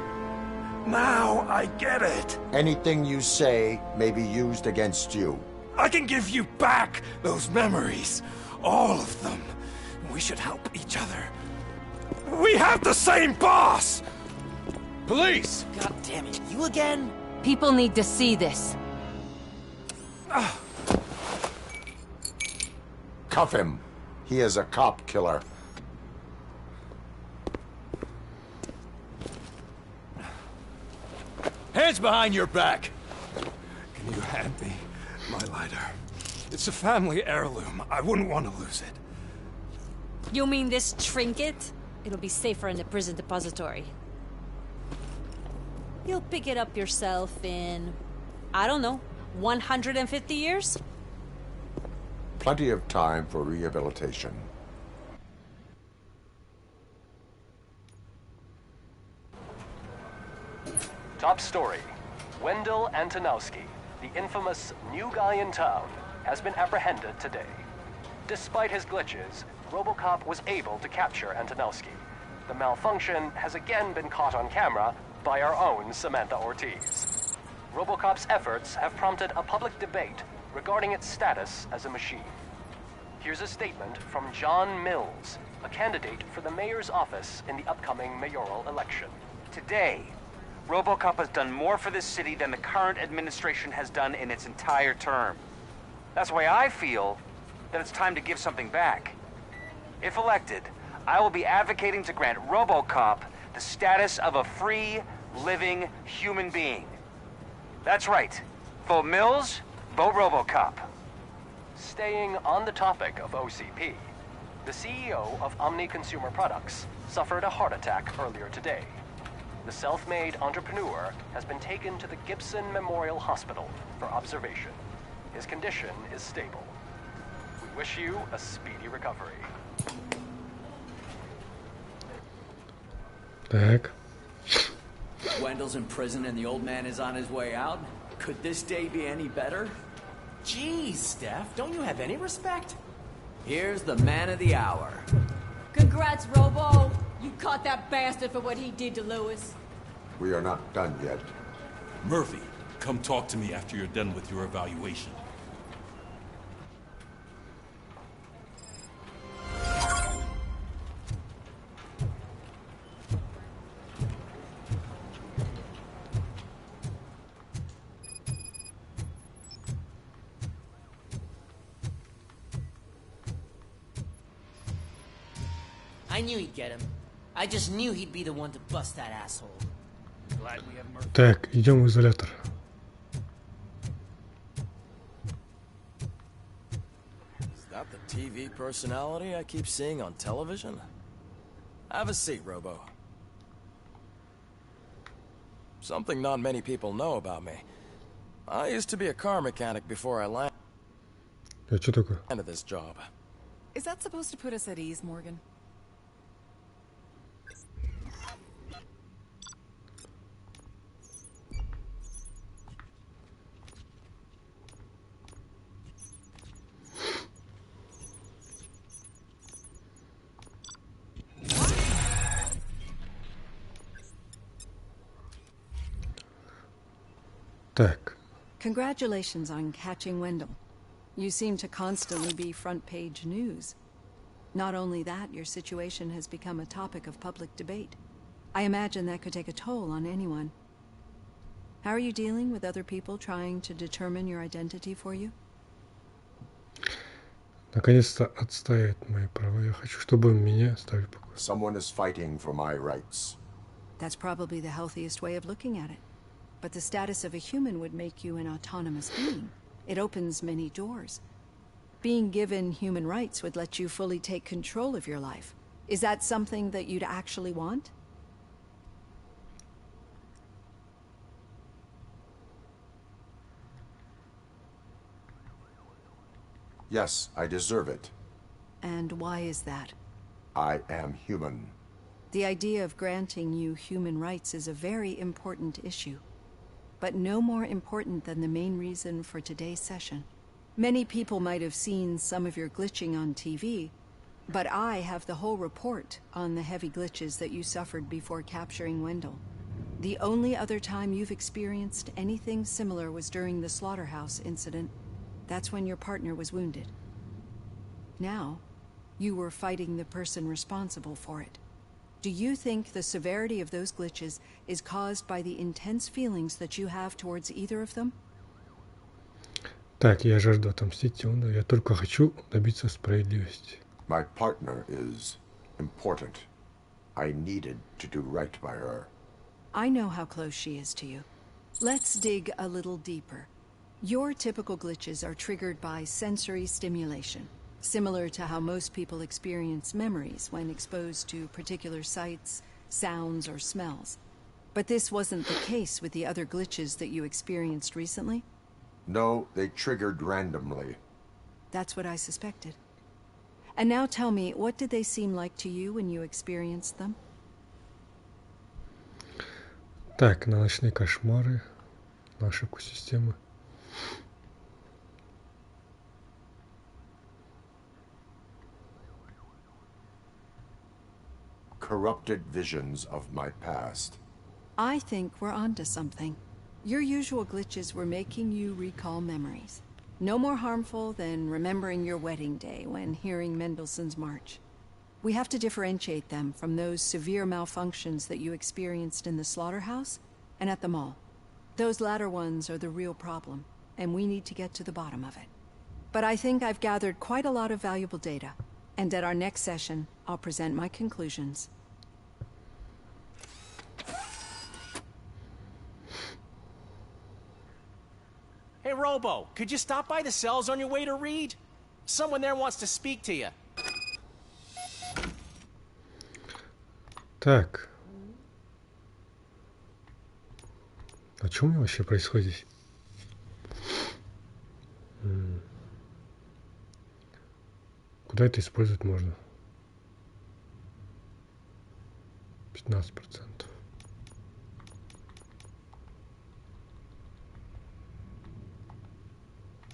Now I get it. Anything you say may be used against you. I can give you back those memories. All of them. We should help each other. We have the same boss! Police! God damn it, you again? People need to see this. Cuff him. He is a cop killer. Hands behind your back! Can you hand me my lighter? It's a family heirloom. I wouldn't want to lose it. You mean this trinket? It'll be safer in the prison depository. You'll pick it up yourself in, I don't know, 150 years? Plenty of time for rehabilitation. Top story. Wendell Antonowski, the infamous new guy in town, has been apprehended today. Despite his glitches, RoboCop was able to capture Antonowski. The malfunction has again been caught on camera by our own Samantha Ortiz. RoboCop's efforts have prompted a public debate regarding its status as a machine. Here's a statement from John Mills, a candidate for the mayor's office in the upcoming mayoral election. Today, RoboCop has done more for this city than the current administration has done in its entire term. That's why I feel that it's time to give something back. If elected, I will be advocating to grant RoboCop the status of a free, living human being. That's right. Vote Mills, vote RoboCop. Staying on the topic of OCP, the CEO of Omni Consumer Products suffered a heart attack earlier today. The self-made entrepreneur has been taken to the Gibson Memorial Hospital for observation. His condition is stable. We wish you a speedy recovery. The heck? Wendell's in prison and the old man is on his way out? Could this day be any better? Jeez, Steph, don't you have any respect? Here's the man of the hour. Congrats, Robo! You caught that bastard for what he did to Lewis. We are not done yet. Murphy, come talk to me after you're done with your evaluation. I knew he'd get him. I just knew he'd be the one to bust that asshole. Glad we have Murphy. Так, идем в изолятор. Is that the TV personality I keep seeing on television? Have a seat, Robo. Something not many people know about me. I used to be a car mechanic before I landed Что такое? this job. Is that supposed to put us at ease, Morgan? Так, Congratulations on catching Wendell. You seem to constantly be front-page news. Not only that, your situation has become a topic of public debate. I imagine that could take a toll on anyone. How are you dealing with other people trying to determine your identity for you? наконец-то отстаивает мои права. Я хочу, чтобы меня оставили в покое. Someone is fighting for my rights. That's probably the healthiest way of looking at it. But the status of a human would make you an autonomous being. It opens many doors. Being given human rights would let you fully take control of your life. Is that something that you'd actually want? Yes, I deserve it. And why is that? I am human. The idea of granting you human rights is a very important issue, but no more important than the main reason for today's session. Many people might have seen some of your glitching on TV, but I have the whole report on the heavy glitches that you suffered before capturing Wendell. The only other time you've experienced anything similar was during the slaughterhouse incident. That's when your partner was wounded. Now, you were fighting the person responsible for it. Do you think the severity of those glitches is caused by the intense feelings that you have towards either of them? Так, я жажду отомстить Тиону. Я только хочу добиться справедливости. My partner is important. I needed to do right by her. I know how close she is to you. Let's dig a little deeper. Your typical glitches are triggered by sensory stimulation. similar to how most people experience memories when exposed to particular sights, sounds, or smells. But this wasn't the case with the other glitches that you experienced recently? No, they triggered randomly. That's what I suspected. And now tell me, what did they seem like to you when you experienced them? Так, на ночные кошмары, на ошибку системы. Corrupted visions of my past. I think we're onto something. Your usual glitches were making you recall memories. No more harmful than remembering your wedding day when hearing Mendelssohn's March. We have to differentiate them from those severe malfunctions that you experienced in the slaughterhouse and at the mall. Those latter ones are the real problem, and we need to get to the bottom of it. But I think I've gathered quite a lot of valuable data, and at our next session, I'll present my conclusions. Hey, Robo, could you stop by the cells on your way to read? Someone there wants to speak to you. Так. А что у меня вообще происходит здесь? Куда это использовать можно? 15%.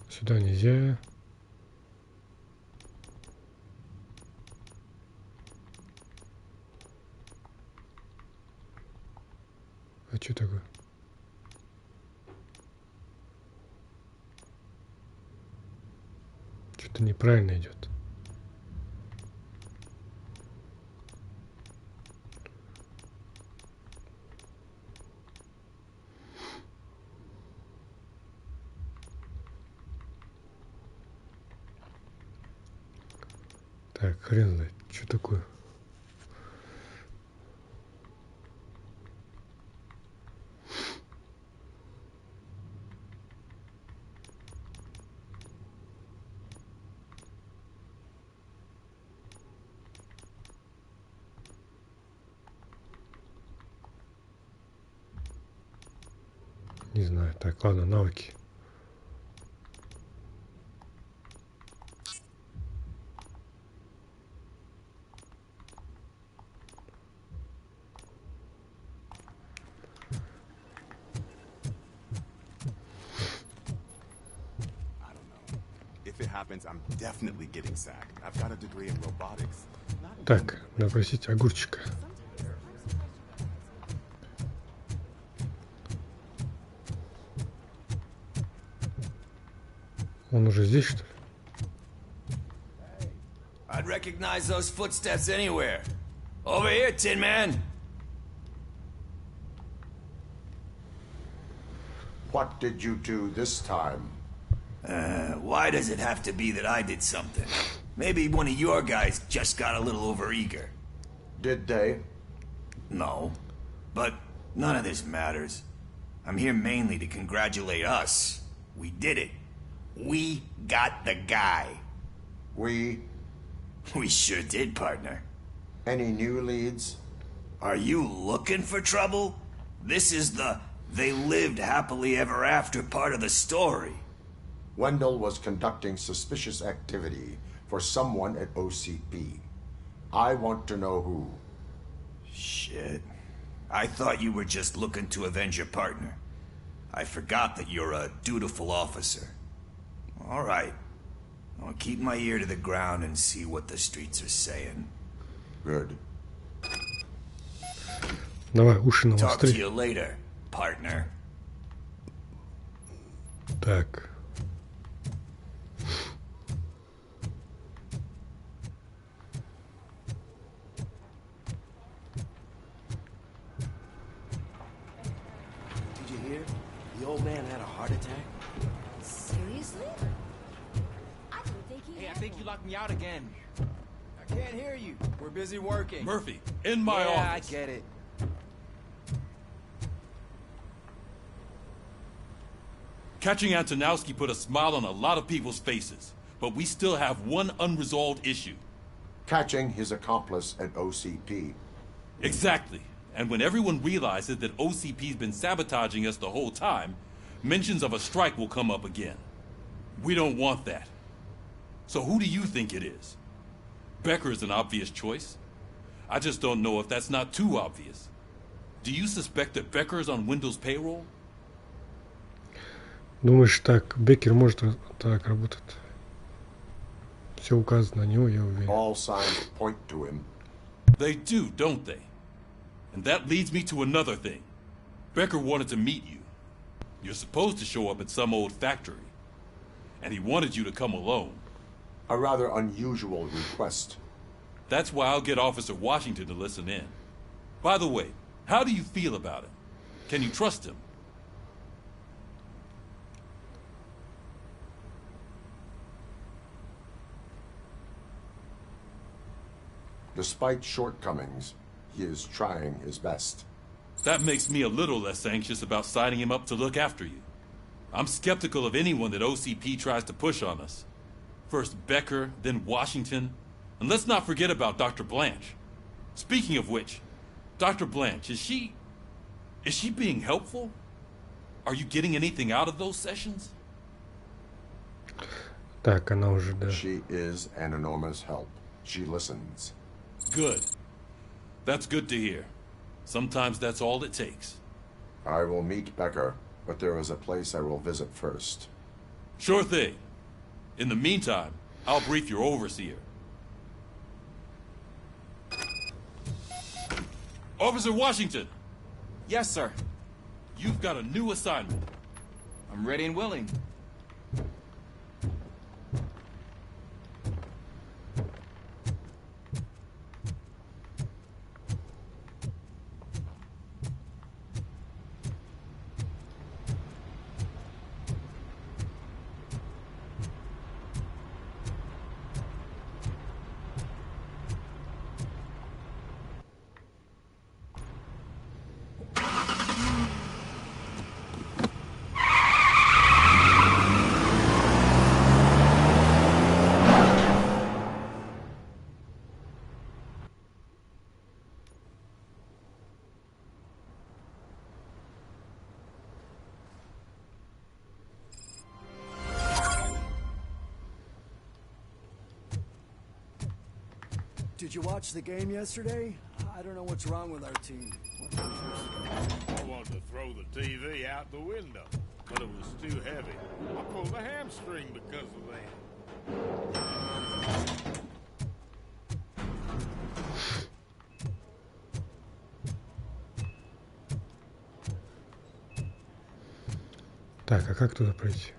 Сюда нельзя. А что такое? Что-то неправильно идет. Так, хрен знает, что такое. Не знаю. Так, ладно, навыки. Так, допросить огурчика. Он уже здесь, что ли? I'd recognize those footsteps anywhere. Over here, Tin Man. What did you do this time? Why does it have to be that I did something? Maybe one of your guys just got a little overeager. Did they? No. But none of this matters. I'm here mainly to congratulate us. We did it. We got the guy. We sure did, partner. Any new leads? Are you looking for trouble? This is the they lived happily ever after part of the story. Wendell was conducting suspicious activity for someone at OCP. I want to know who. Shit. I thought you were just looking to avenge your partner. I forgot that you're a dutiful officer. All right. I'll keep my ear to the ground and see what the streets are saying. Good. Давай, уши навостри. Talk to you later, partner. Так. Did you hear? The old man had a heart attack. Seriously? I didn't think he Hey, I think you locked me out again. I can't hear you. We're busy working. Murphy, in my office. Yeah, I get it. Catching Antonowski put a smile on a lot of people's faces. but we still have one unresolved issue. Catching his accomplice at OCP. Exactly. And when everyone realizes that OCP's been sabotaging us the whole time, mentions of a strike will come up again. We don't want that. So who do you think it is? Becker is an obvious choice. I just don't know if that's not too obvious. Do you suspect that Becker is on Wendell's payroll? Думаешь, так, Беккер может так работать? Все указано на него, я уверен. All signs point to him. They do, don't they? And that leads me to another thing. Becker wanted to meet you. You're supposed to show up at some old factory. And he wanted you to come alone. A rather unusual request. That's why I'll get Officer Washington to listen in. By the way, how do you feel about him? Can you trust him? Despite shortcomings, he is trying his best. That makes me a little less anxious about signing him up to look after you. I'm skeptical of anyone that OCP tries to push on us. First Becker, then Washington. And let's not forget about Dr. Blanche. Speaking of which, Dr. Blanche, is she being helpful? Are you getting anything out of those sessions? Так, она уже, да. She is an enormous help. She listens. Good. That's good to hear. Sometimes that's all it takes. I will meet Becker, but there is a place I will visit first. Sure thing. In the meantime, I'll brief your overseer. Officer Washington! Yes, sir. You've got a new assignment. I'm ready and willing. Did you watch the game yesterday? I don't know what's wrong with our team. I wanted to throw the TV out the window, but it was too heavy. I pulled a hamstring because of that. Так, а как туда пройти?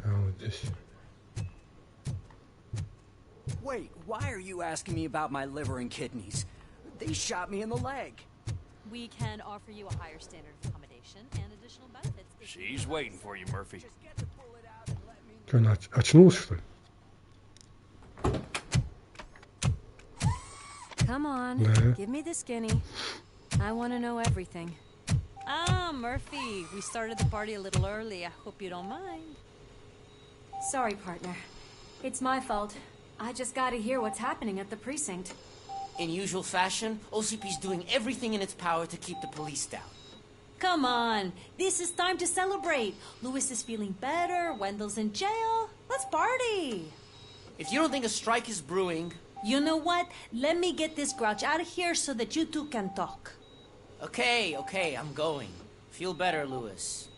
А вот здесь. Wait, why are you asking me about my liver and kidneys? They shot me in the leg. We can offer you a higher standard of accommodation and additional benefits. She's waiting for you, Murphy. Что, она очнулась, что ли? Come on, give me the skinny. I want to know everything. Ah, Murphy, we started the party a little early. I hope you don't mind. Sorry, partner. It's my fault. I just gotta hear what's happening at the precinct. In usual fashion, OCP's doing everything in its power to keep the police down. Come on, this is time to celebrate. Lewis is feeling better, Wendell's in jail. Let's party. If you don't think a strike is brewing... You know what? Let me get this grouch out of here so that you two can talk. Okay, I'm going. Feel better, Lewis.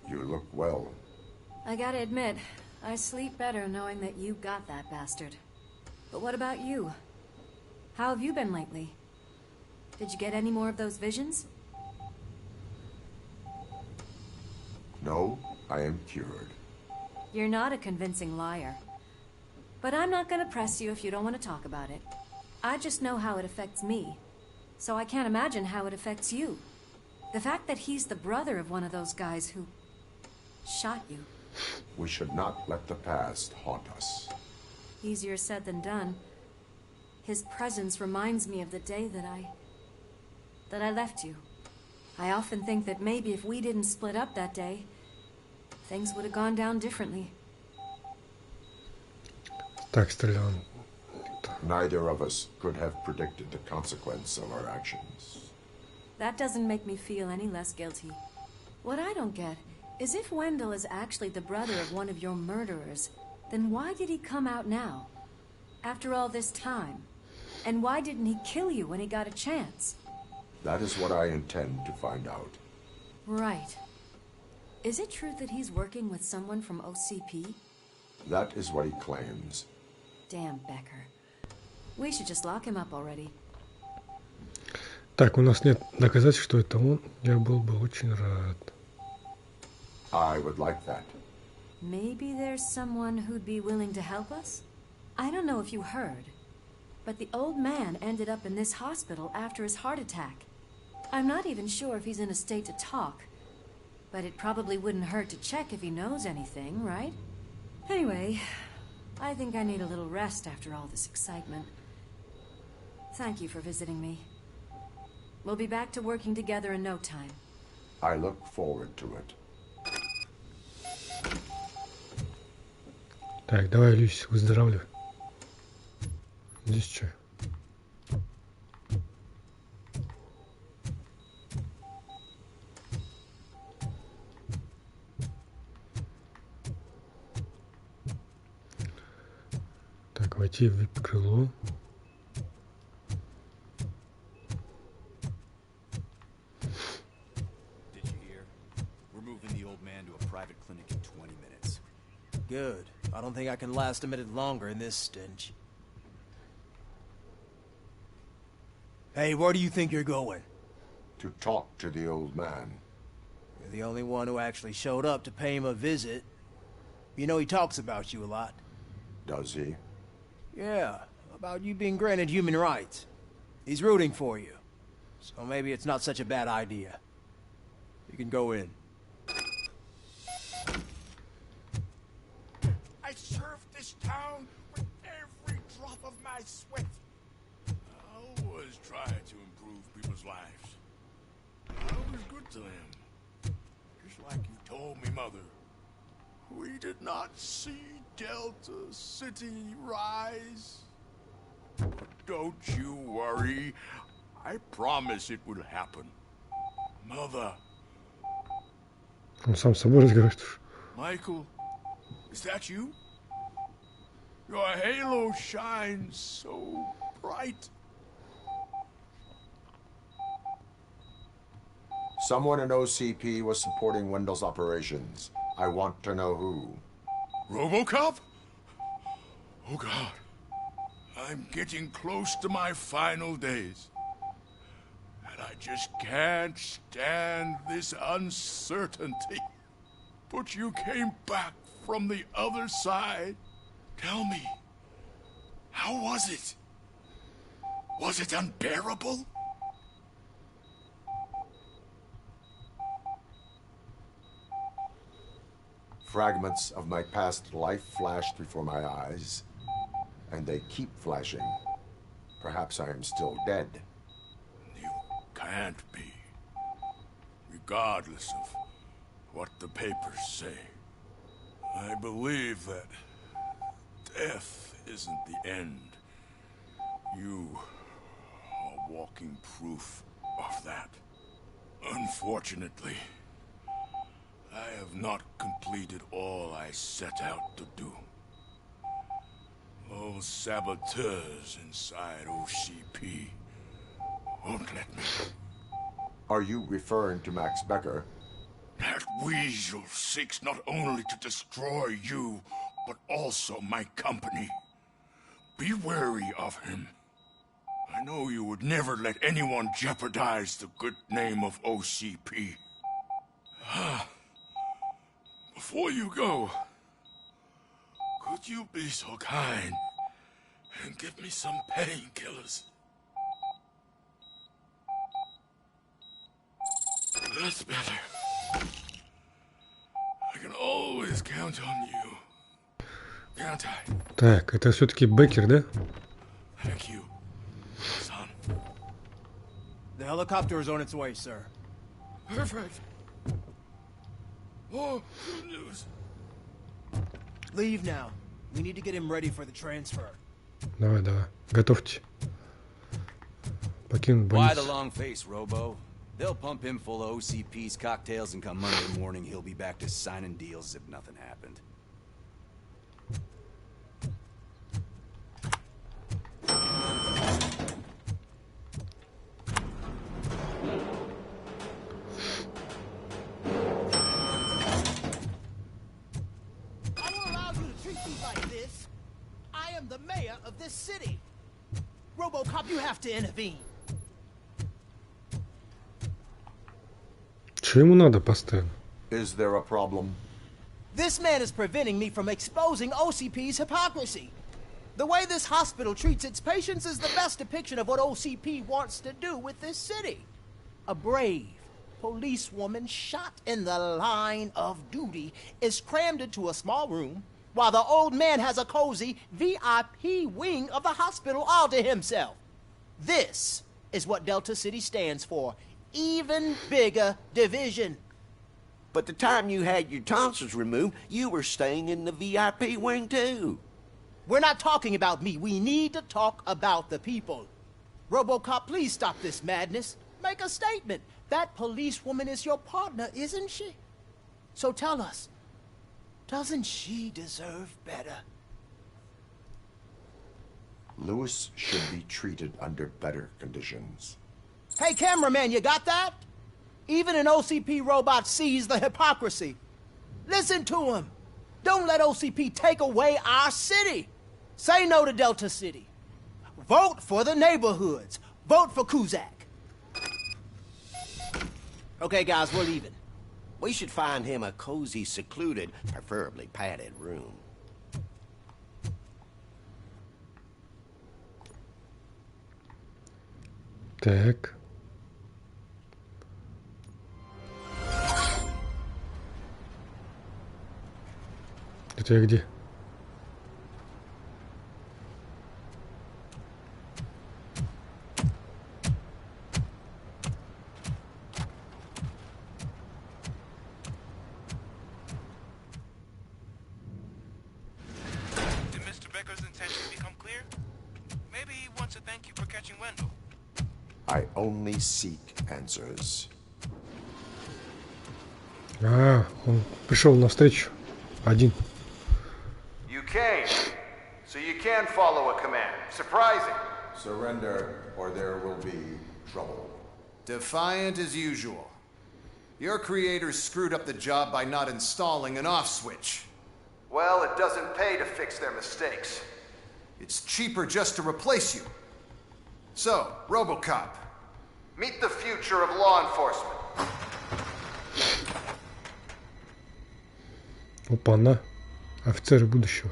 You look well. I gotta admit, I sleep better knowing that you got that bastard. But what about you? How have you been lately? Did you get any more of those visions? No, I am cured. You're not a convincing liar. But I'm not gonna press you if you don't want to talk about it. I just know how it affects me. So I can't imagine how it affects you. The fact that he's the brother of one of those guys who shot you. We should not let the past haunt us. Easier said than done. His presence reminds me of the day that I left you. I often think that maybe if we didn't split up that day, things would have gone down differently. Так, стрелял. Neither of us could have predicted the consequence of our actions. That doesn't make me feel any less guilty. What I don't get is if Wendell is actually the brother of one of your murderers, then why did he come out now? After all this time? And why didn't he kill you when he got a chance? That is what I intend to find out. Right. Is it true that he's working with someone from OCP? That is what he claims. Damn Becker. We should just lock him up already. Так, у нас нет доказательств, что это он. Я был бы очень рад. I would like that. Maybe there's someone who'd be willing to help us? I don't know if you heard, but the old man ended up in this hospital after his heart attack. I'm not even sure if he's in a state to talk, but it probably wouldn't hurt to check if he knows anything, right? Anyway, I think I need a little rest after all this excitement. Thank you for visiting me. We'll be back to working together in no time. I look forward to it. Так, давай, Люсь, выздоравливай. Здесь что? Так, войти в вип-крыло. Good. I don't think I can last a minute longer in this stench. Hey, where do you think you're going? To talk to the old man. You're the only one who actually showed up to pay him a visit. You know he talks about you a lot. Does he? Yeah, about you being granted human rights. He's rooting for you. So maybe it's not such a bad idea. You can go in. I served this town with every drop of my sweat. I always try to improve people's lives. I was good to them. Just like you told me, Mother. We did not see Delta City rise. But don't you worry. I promise it will happen. Mother. Он сам с собой разговаривает. Michael, is that you? Your halo shines so bright. Someone in OCP was supporting Wendell's operations. I want to know who. RoboCop? Oh God. I'm getting close to my final days. And I just can't stand this uncertainty. But you came back from the other side. Tell me, how was it? Was it unbearable? Fragments of my past life flashed before my eyes, and they keep flashing. Perhaps I am still dead. You can't be. Regardless of what the papers say. I believe that death isn't the end. You are walking proof of that. Unfortunately, I have not completed all I set out to do. Those saboteurs inside OCP won't let me. Are you referring to Max Becker? That weasel seeks not only to destroy you, but also my company. Be wary of him. I know you would never let anyone jeopardize the good name of OCP. Before you go, could you be so kind and give me some painkillers? That's better. I can always count on you. Can't I? Так, это все-таки Беккер, да? Thank you. Son. The helicopter is on its way, sir. Perfect. Oh, good news. Leave now. We need to get him ready for the transfer. Давай, давай. Готовьте. Покинуть Why the больницу. long face, Robo? They'll pump him full of OCP's cocktails, and come Monday morning, he'll be back to signing deals as if nothing happened. I don't allow you to treat me like this. I am the mayor of this city. RoboCop, you have to intervene. Что ему надо постоянно? Is there a problem? This man is preventing me from exposing OCP's hypocrisy. The way this hospital treats its patients is the best depiction of what OCP wants to do with this city. A brave policewoman shot in the line of duty is crammed into a small room, while the old man has a cozy VIP wing of the hospital all to himself. This is what Delta City stands for. Even bigger division. But the time you had your tonsils removed, you were staying in the VIP wing too. We're not talking about me. We need to talk about the people. RoboCop, please stop this madness. Make a statement. That policewoman is your partner, isn't she? So tell us, doesn't she deserve better? Lewis should be treated under better conditions. Hey, cameraman, you got that? Even an OCP robot sees the hypocrisy. Listen to him. Don't let OCP take away our city. Say no to Delta City. Vote for the neighborhoods. Vote for Kuzak. Okay, guys, we're leaving. We should find him a cozy, secluded, preferably padded room. Так. Это я где? Did Mr. Becker's intentions become clear? Maybe he wants to thank you for catching Wendell. I only seek answers. А, он пришел навстречу. Один. You came, so you can follow a command. Surprising. Surrender, or there will be trouble. Defiant as usual. Your creators screwed up the job by not installing an off switch. Well, it doesn't pay to fix their mistakes. It's cheaper just to replace you. So, RoboCop, meet the future of law enforcement. Опа-на. Офицеры будущего.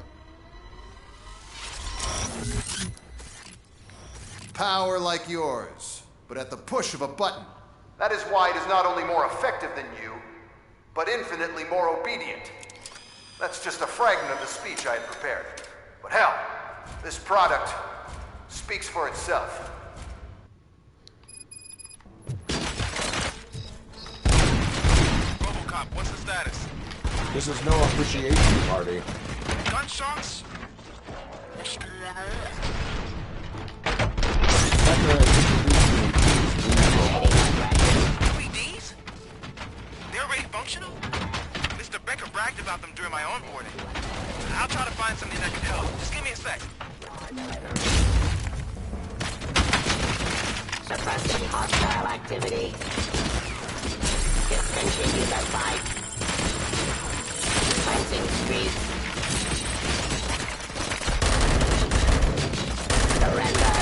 Power like yours, but at the push of a button. That is why it is not only more effective than you, but infinitely more obedient. That's just a fragment of the speech I had prepared. But hell, this product speaks for itself. RoboCop, what's the status? This is no appreciation party. Gunshots? LEDs? They're already functional? Mr. Becker bragged about them during my onboarding. I'll try to find something that can help. Just give me a sec. Suppressing hostile activity. Discontinue the fight. Cleansing streets. Surrender.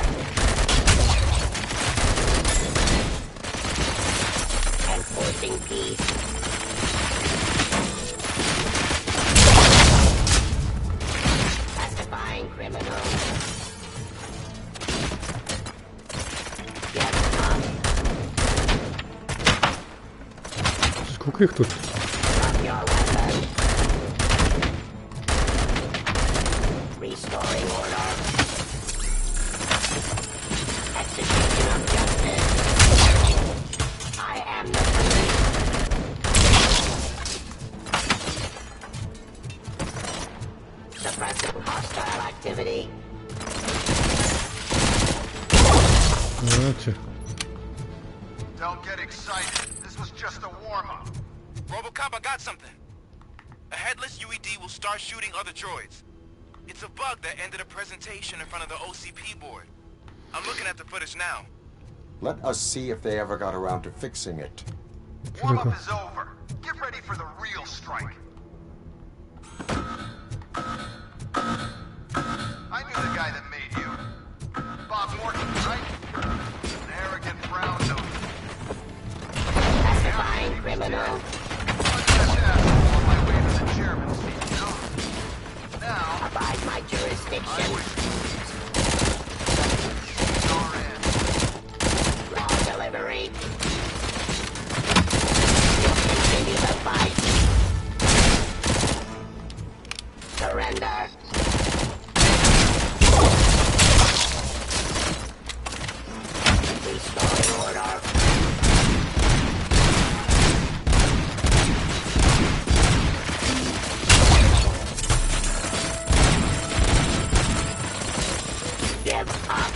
Enforcing peace. Pacifying criminals. Сколько их тут? Restoring order. Suppressing hostile activity. Знаете. Don't get excited. This was just a warm-up. RoboCop, I got something. A headless UED will start shooting other droids. It's a bug that ended a presentation in front of the OCP board. I'm looking at the footage now. Let us see if they ever got around to fixing it. Warm-up is over. Get ready for the real strike. I knew the guy that made you. Bob Morgan, right? An arrogant brown nose. Pacifying criminal. On my way to the chairman's seat, you know? Now, abide my jurisdiction. Law delivery. Continue the fight. Surrender. Restoring order. Give up.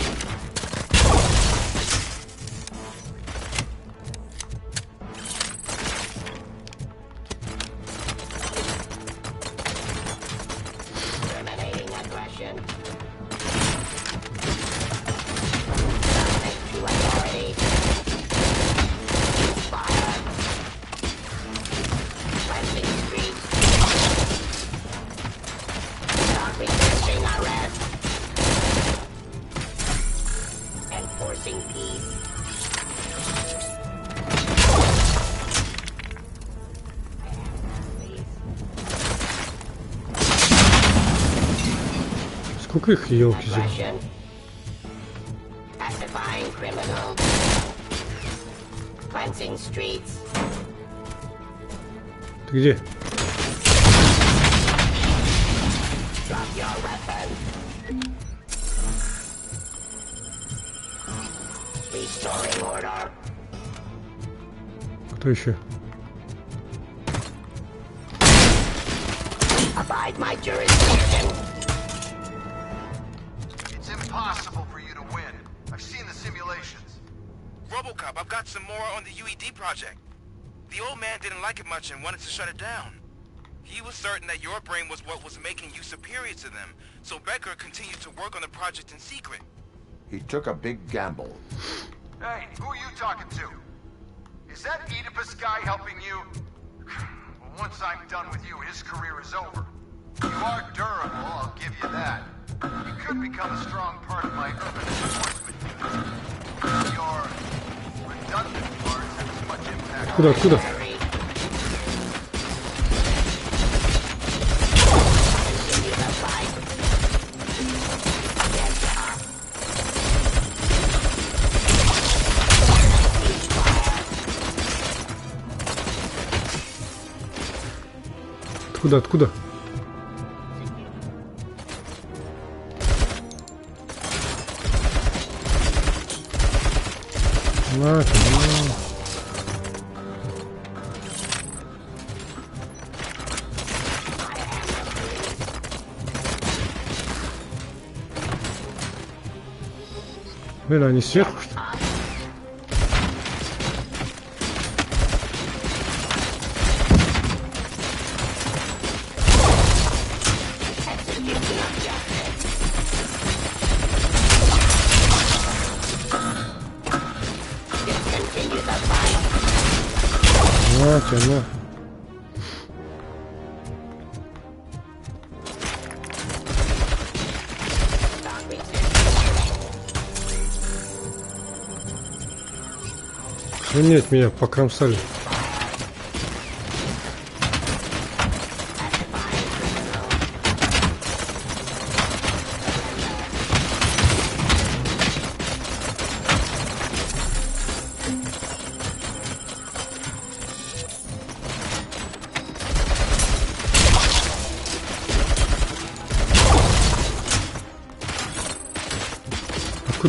Terminating aggression. Submit to authority. Fire. Cleansing streets. Stop resisting arrest. Enforcing peace. Сколько их елки здесь? Aggression. Pacifying criminals. Cleansing streets. Ты где? Drop your weapon. Restoring order. Кто еще? Abide my jurisdiction. it's impossible for you to win. I've seen the simulations. RoboCop, I've got some more on the UED project. The old man didn't like it much and wanted to shut it down. He was certain that your brain was what was making you superior to them, so Becker continued to work on the project in secret. He took a big gamble. Hey, who are you talking to? Is that Oedipus guy helping you? Well, once I'm done with you, his career is over. You are durable, I'll give you that. You could become a strong part of my urban enforcement unit. Your redundant parts have as much impact. Откуда, откуда? Откуда, откуда? Nacon, Блин, они сверху, что ли? Нахер. Охренеть, меня покромсали.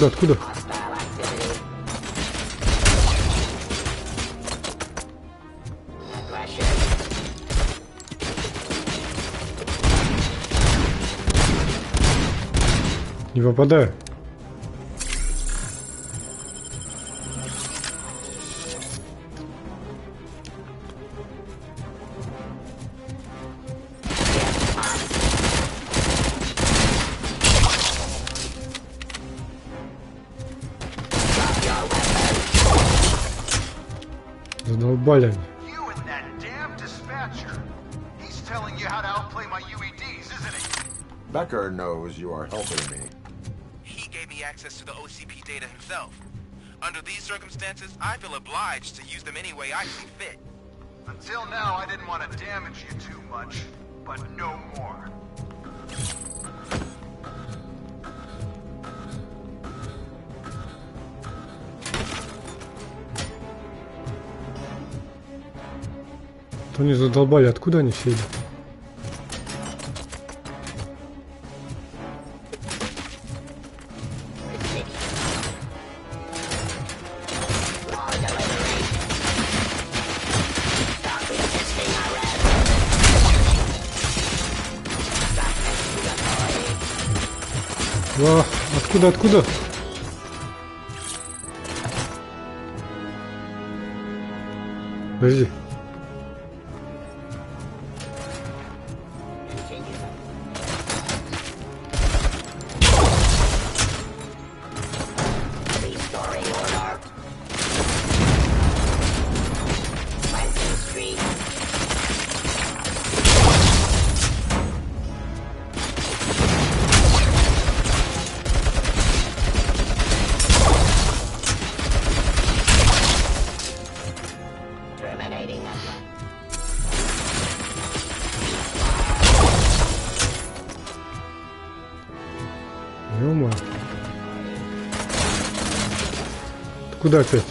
Откуда? Не попадаю. Задолбали они. You and that damn dispatcher. He's telling you how to outplay my UEDs, isn't he? Becker knows you are helping me. He gave me access to the OCP data himself. Under these circumstances, I feel obliged to use them any way I see fit. Until now, I didn't want to damage you too much, but no more. То не задолбали, откуда они все идут? Откуда? Подожди. Куда опять?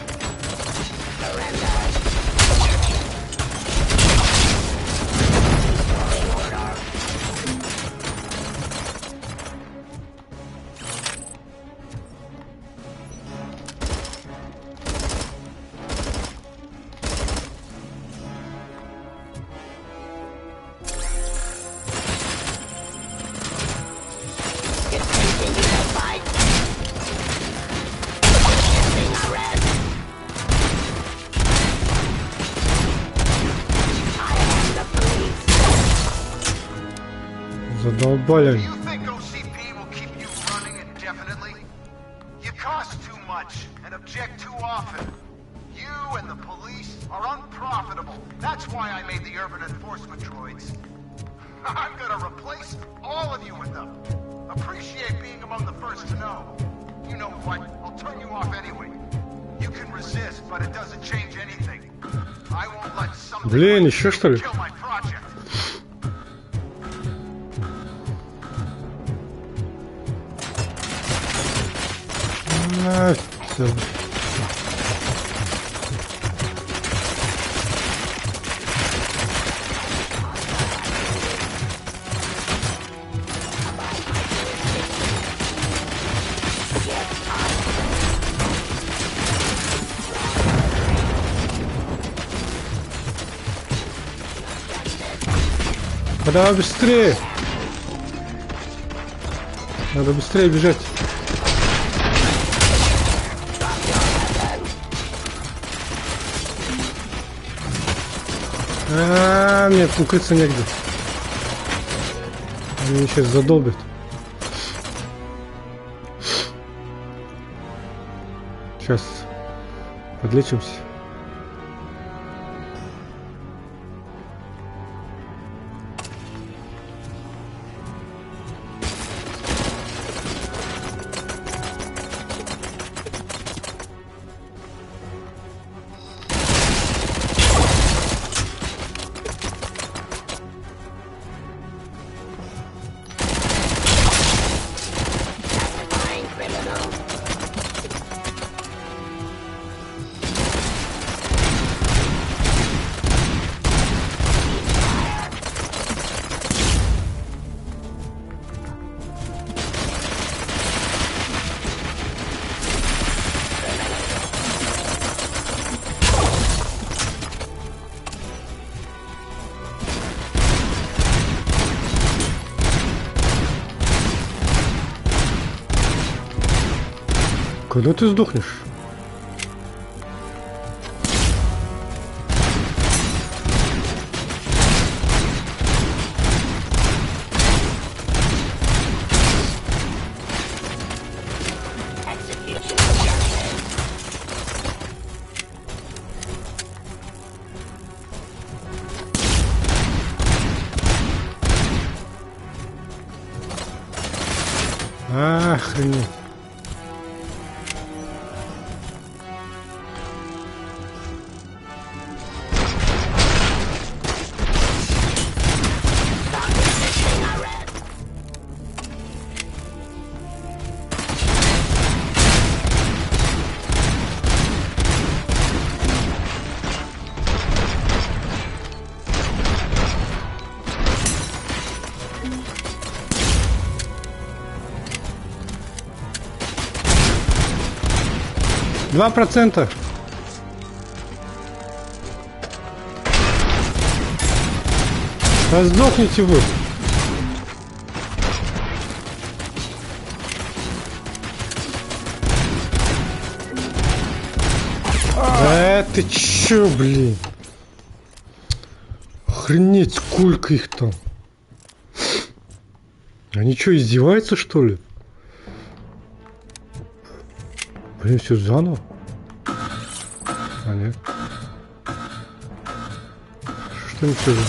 Задолбали. You think OCP will keep you running indefinitely? You cost too much and object too often. You and the police are unprofitable. That's why I made the urban enforcement droids. I'm gonna replace all of you with them. Appreciate being among the first to know. You know what? I'll turn you off anyway. You can resist, but it doesn't change anything. I won't let something Блин, еще что ли? kill my project. Давай быстрее! Надо быстрее бежать. Мне укрыться негде. Они меня сейчас задолбят. Сейчас подлечимся. Когда ты сдохнешь? Охренеть. Два процента. Сдохните вы. Ты чё, блин? Охренеть, сколько их там? Они что, издеваются, что ли? Блин, все заново? А нет. Что ничего же?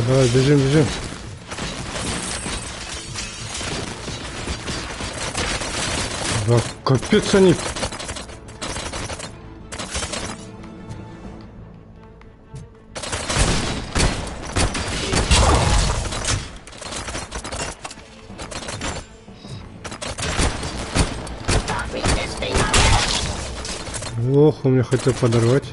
Давай, бежим, бежим. Да, капец они. Ох, он меня хотел подорвать.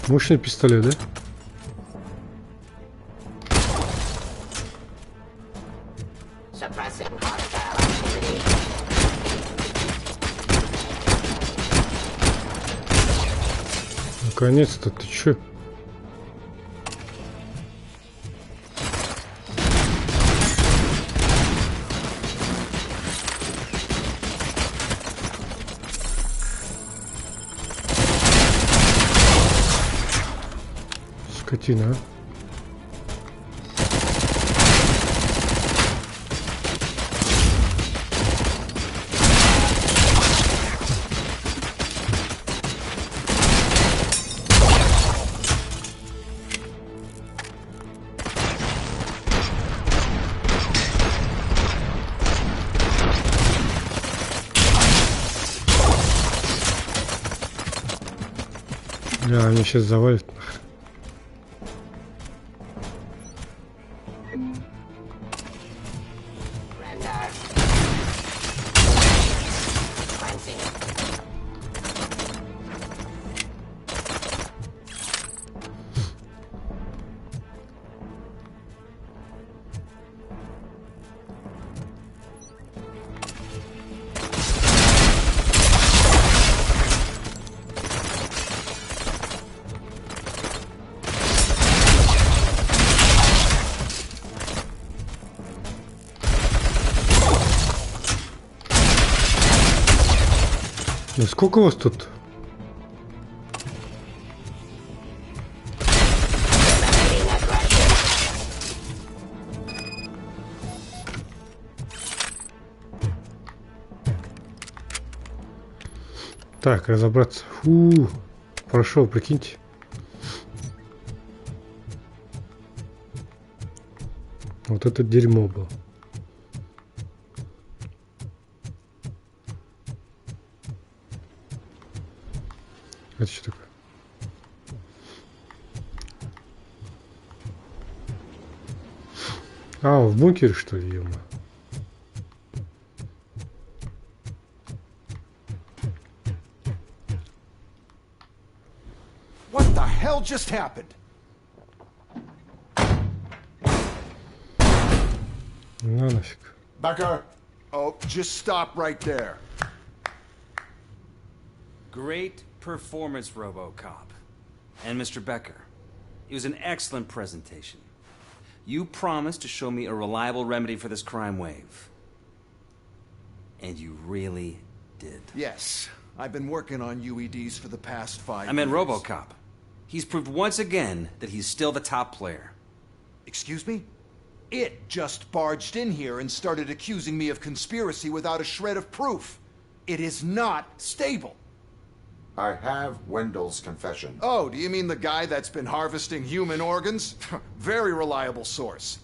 Мощный пистолет, да? Наконец-то, ты чё? Скотина, а? Да, они сейчас завалят. Ну сколько у вас тут? Так, разобраться. Фу, прошел, прикиньте. Вот это дерьмо было. Это что такое? А, в бункере, что ли, ё-моё? What the hell just happened? На нафиг. Becker. Oh, just stop right there. Great performance, RoboCop. And Mr. Becker. It was an excellent presentation. You promised to show me a reliable remedy for this crime wave. And you really did. Yes. I've been working on UEDs for the past 5 years. I meant RoboCop. He's proved once again that he's still the top player. Excuse me? It just barged in here and started accusing me of conspiracy without a shred of proof. It is not stable. I have Wendell's confession. Oh, do you mean the guy that's been harvesting human organs? Very reliable source.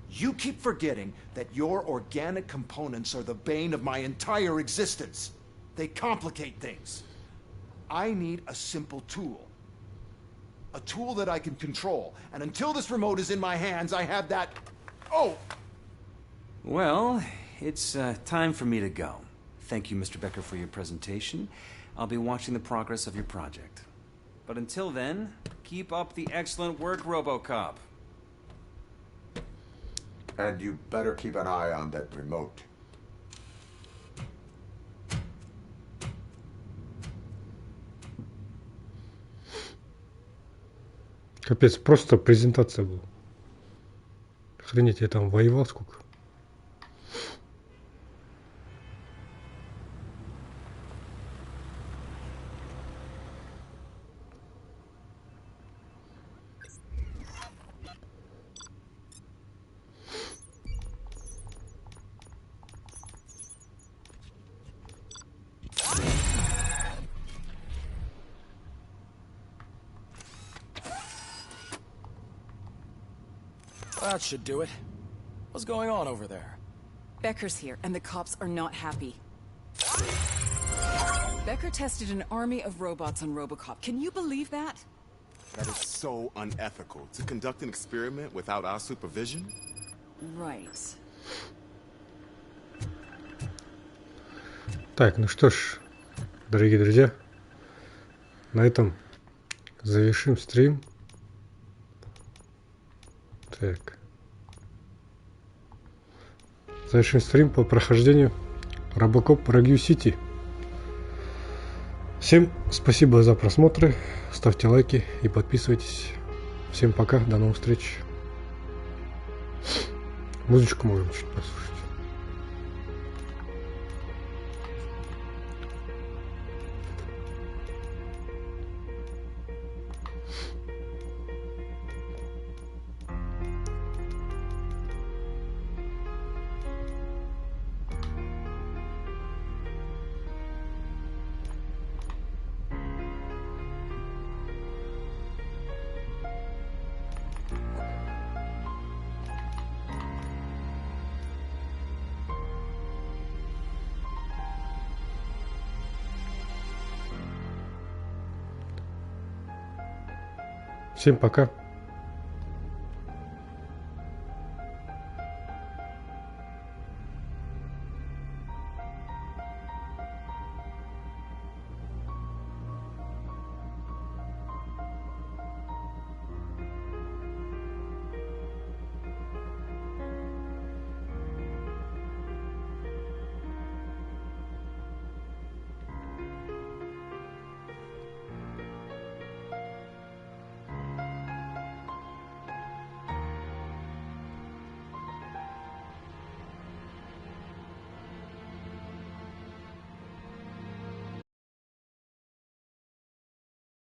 You keep forgetting that your organic components are the bane of my entire existence. They complicate things. I need a simple tool. A tool that I can control. And until this remote is in my hands, I have that... Oh! Well, it's time for me to go. Thank you, Mr. Becker, for your presentation. I'll be watching the progress of your project. But until then, keep up the excellent work, RoboCop. And you better keep an eye on that remote. Капец, просто презентация была. Охренеть, я там воевал сколько. That should do it. What's going on over there? Becker's here, and the cops are not happy. Becker tested an army of robots on RoboCop. Can you believe that? That is so unethical. To conduct an experiment without our supervision? Right. Так, ну что ж, дорогие друзья, на этом завершим стрим. Так. Завершим стрим по прохождению RoboCop Rogue City. Всем спасибо за просмотры, ставьте лайки и подписывайтесь. Всем пока, до новых встреч. Музычку можем чуть послушать. Всем пока.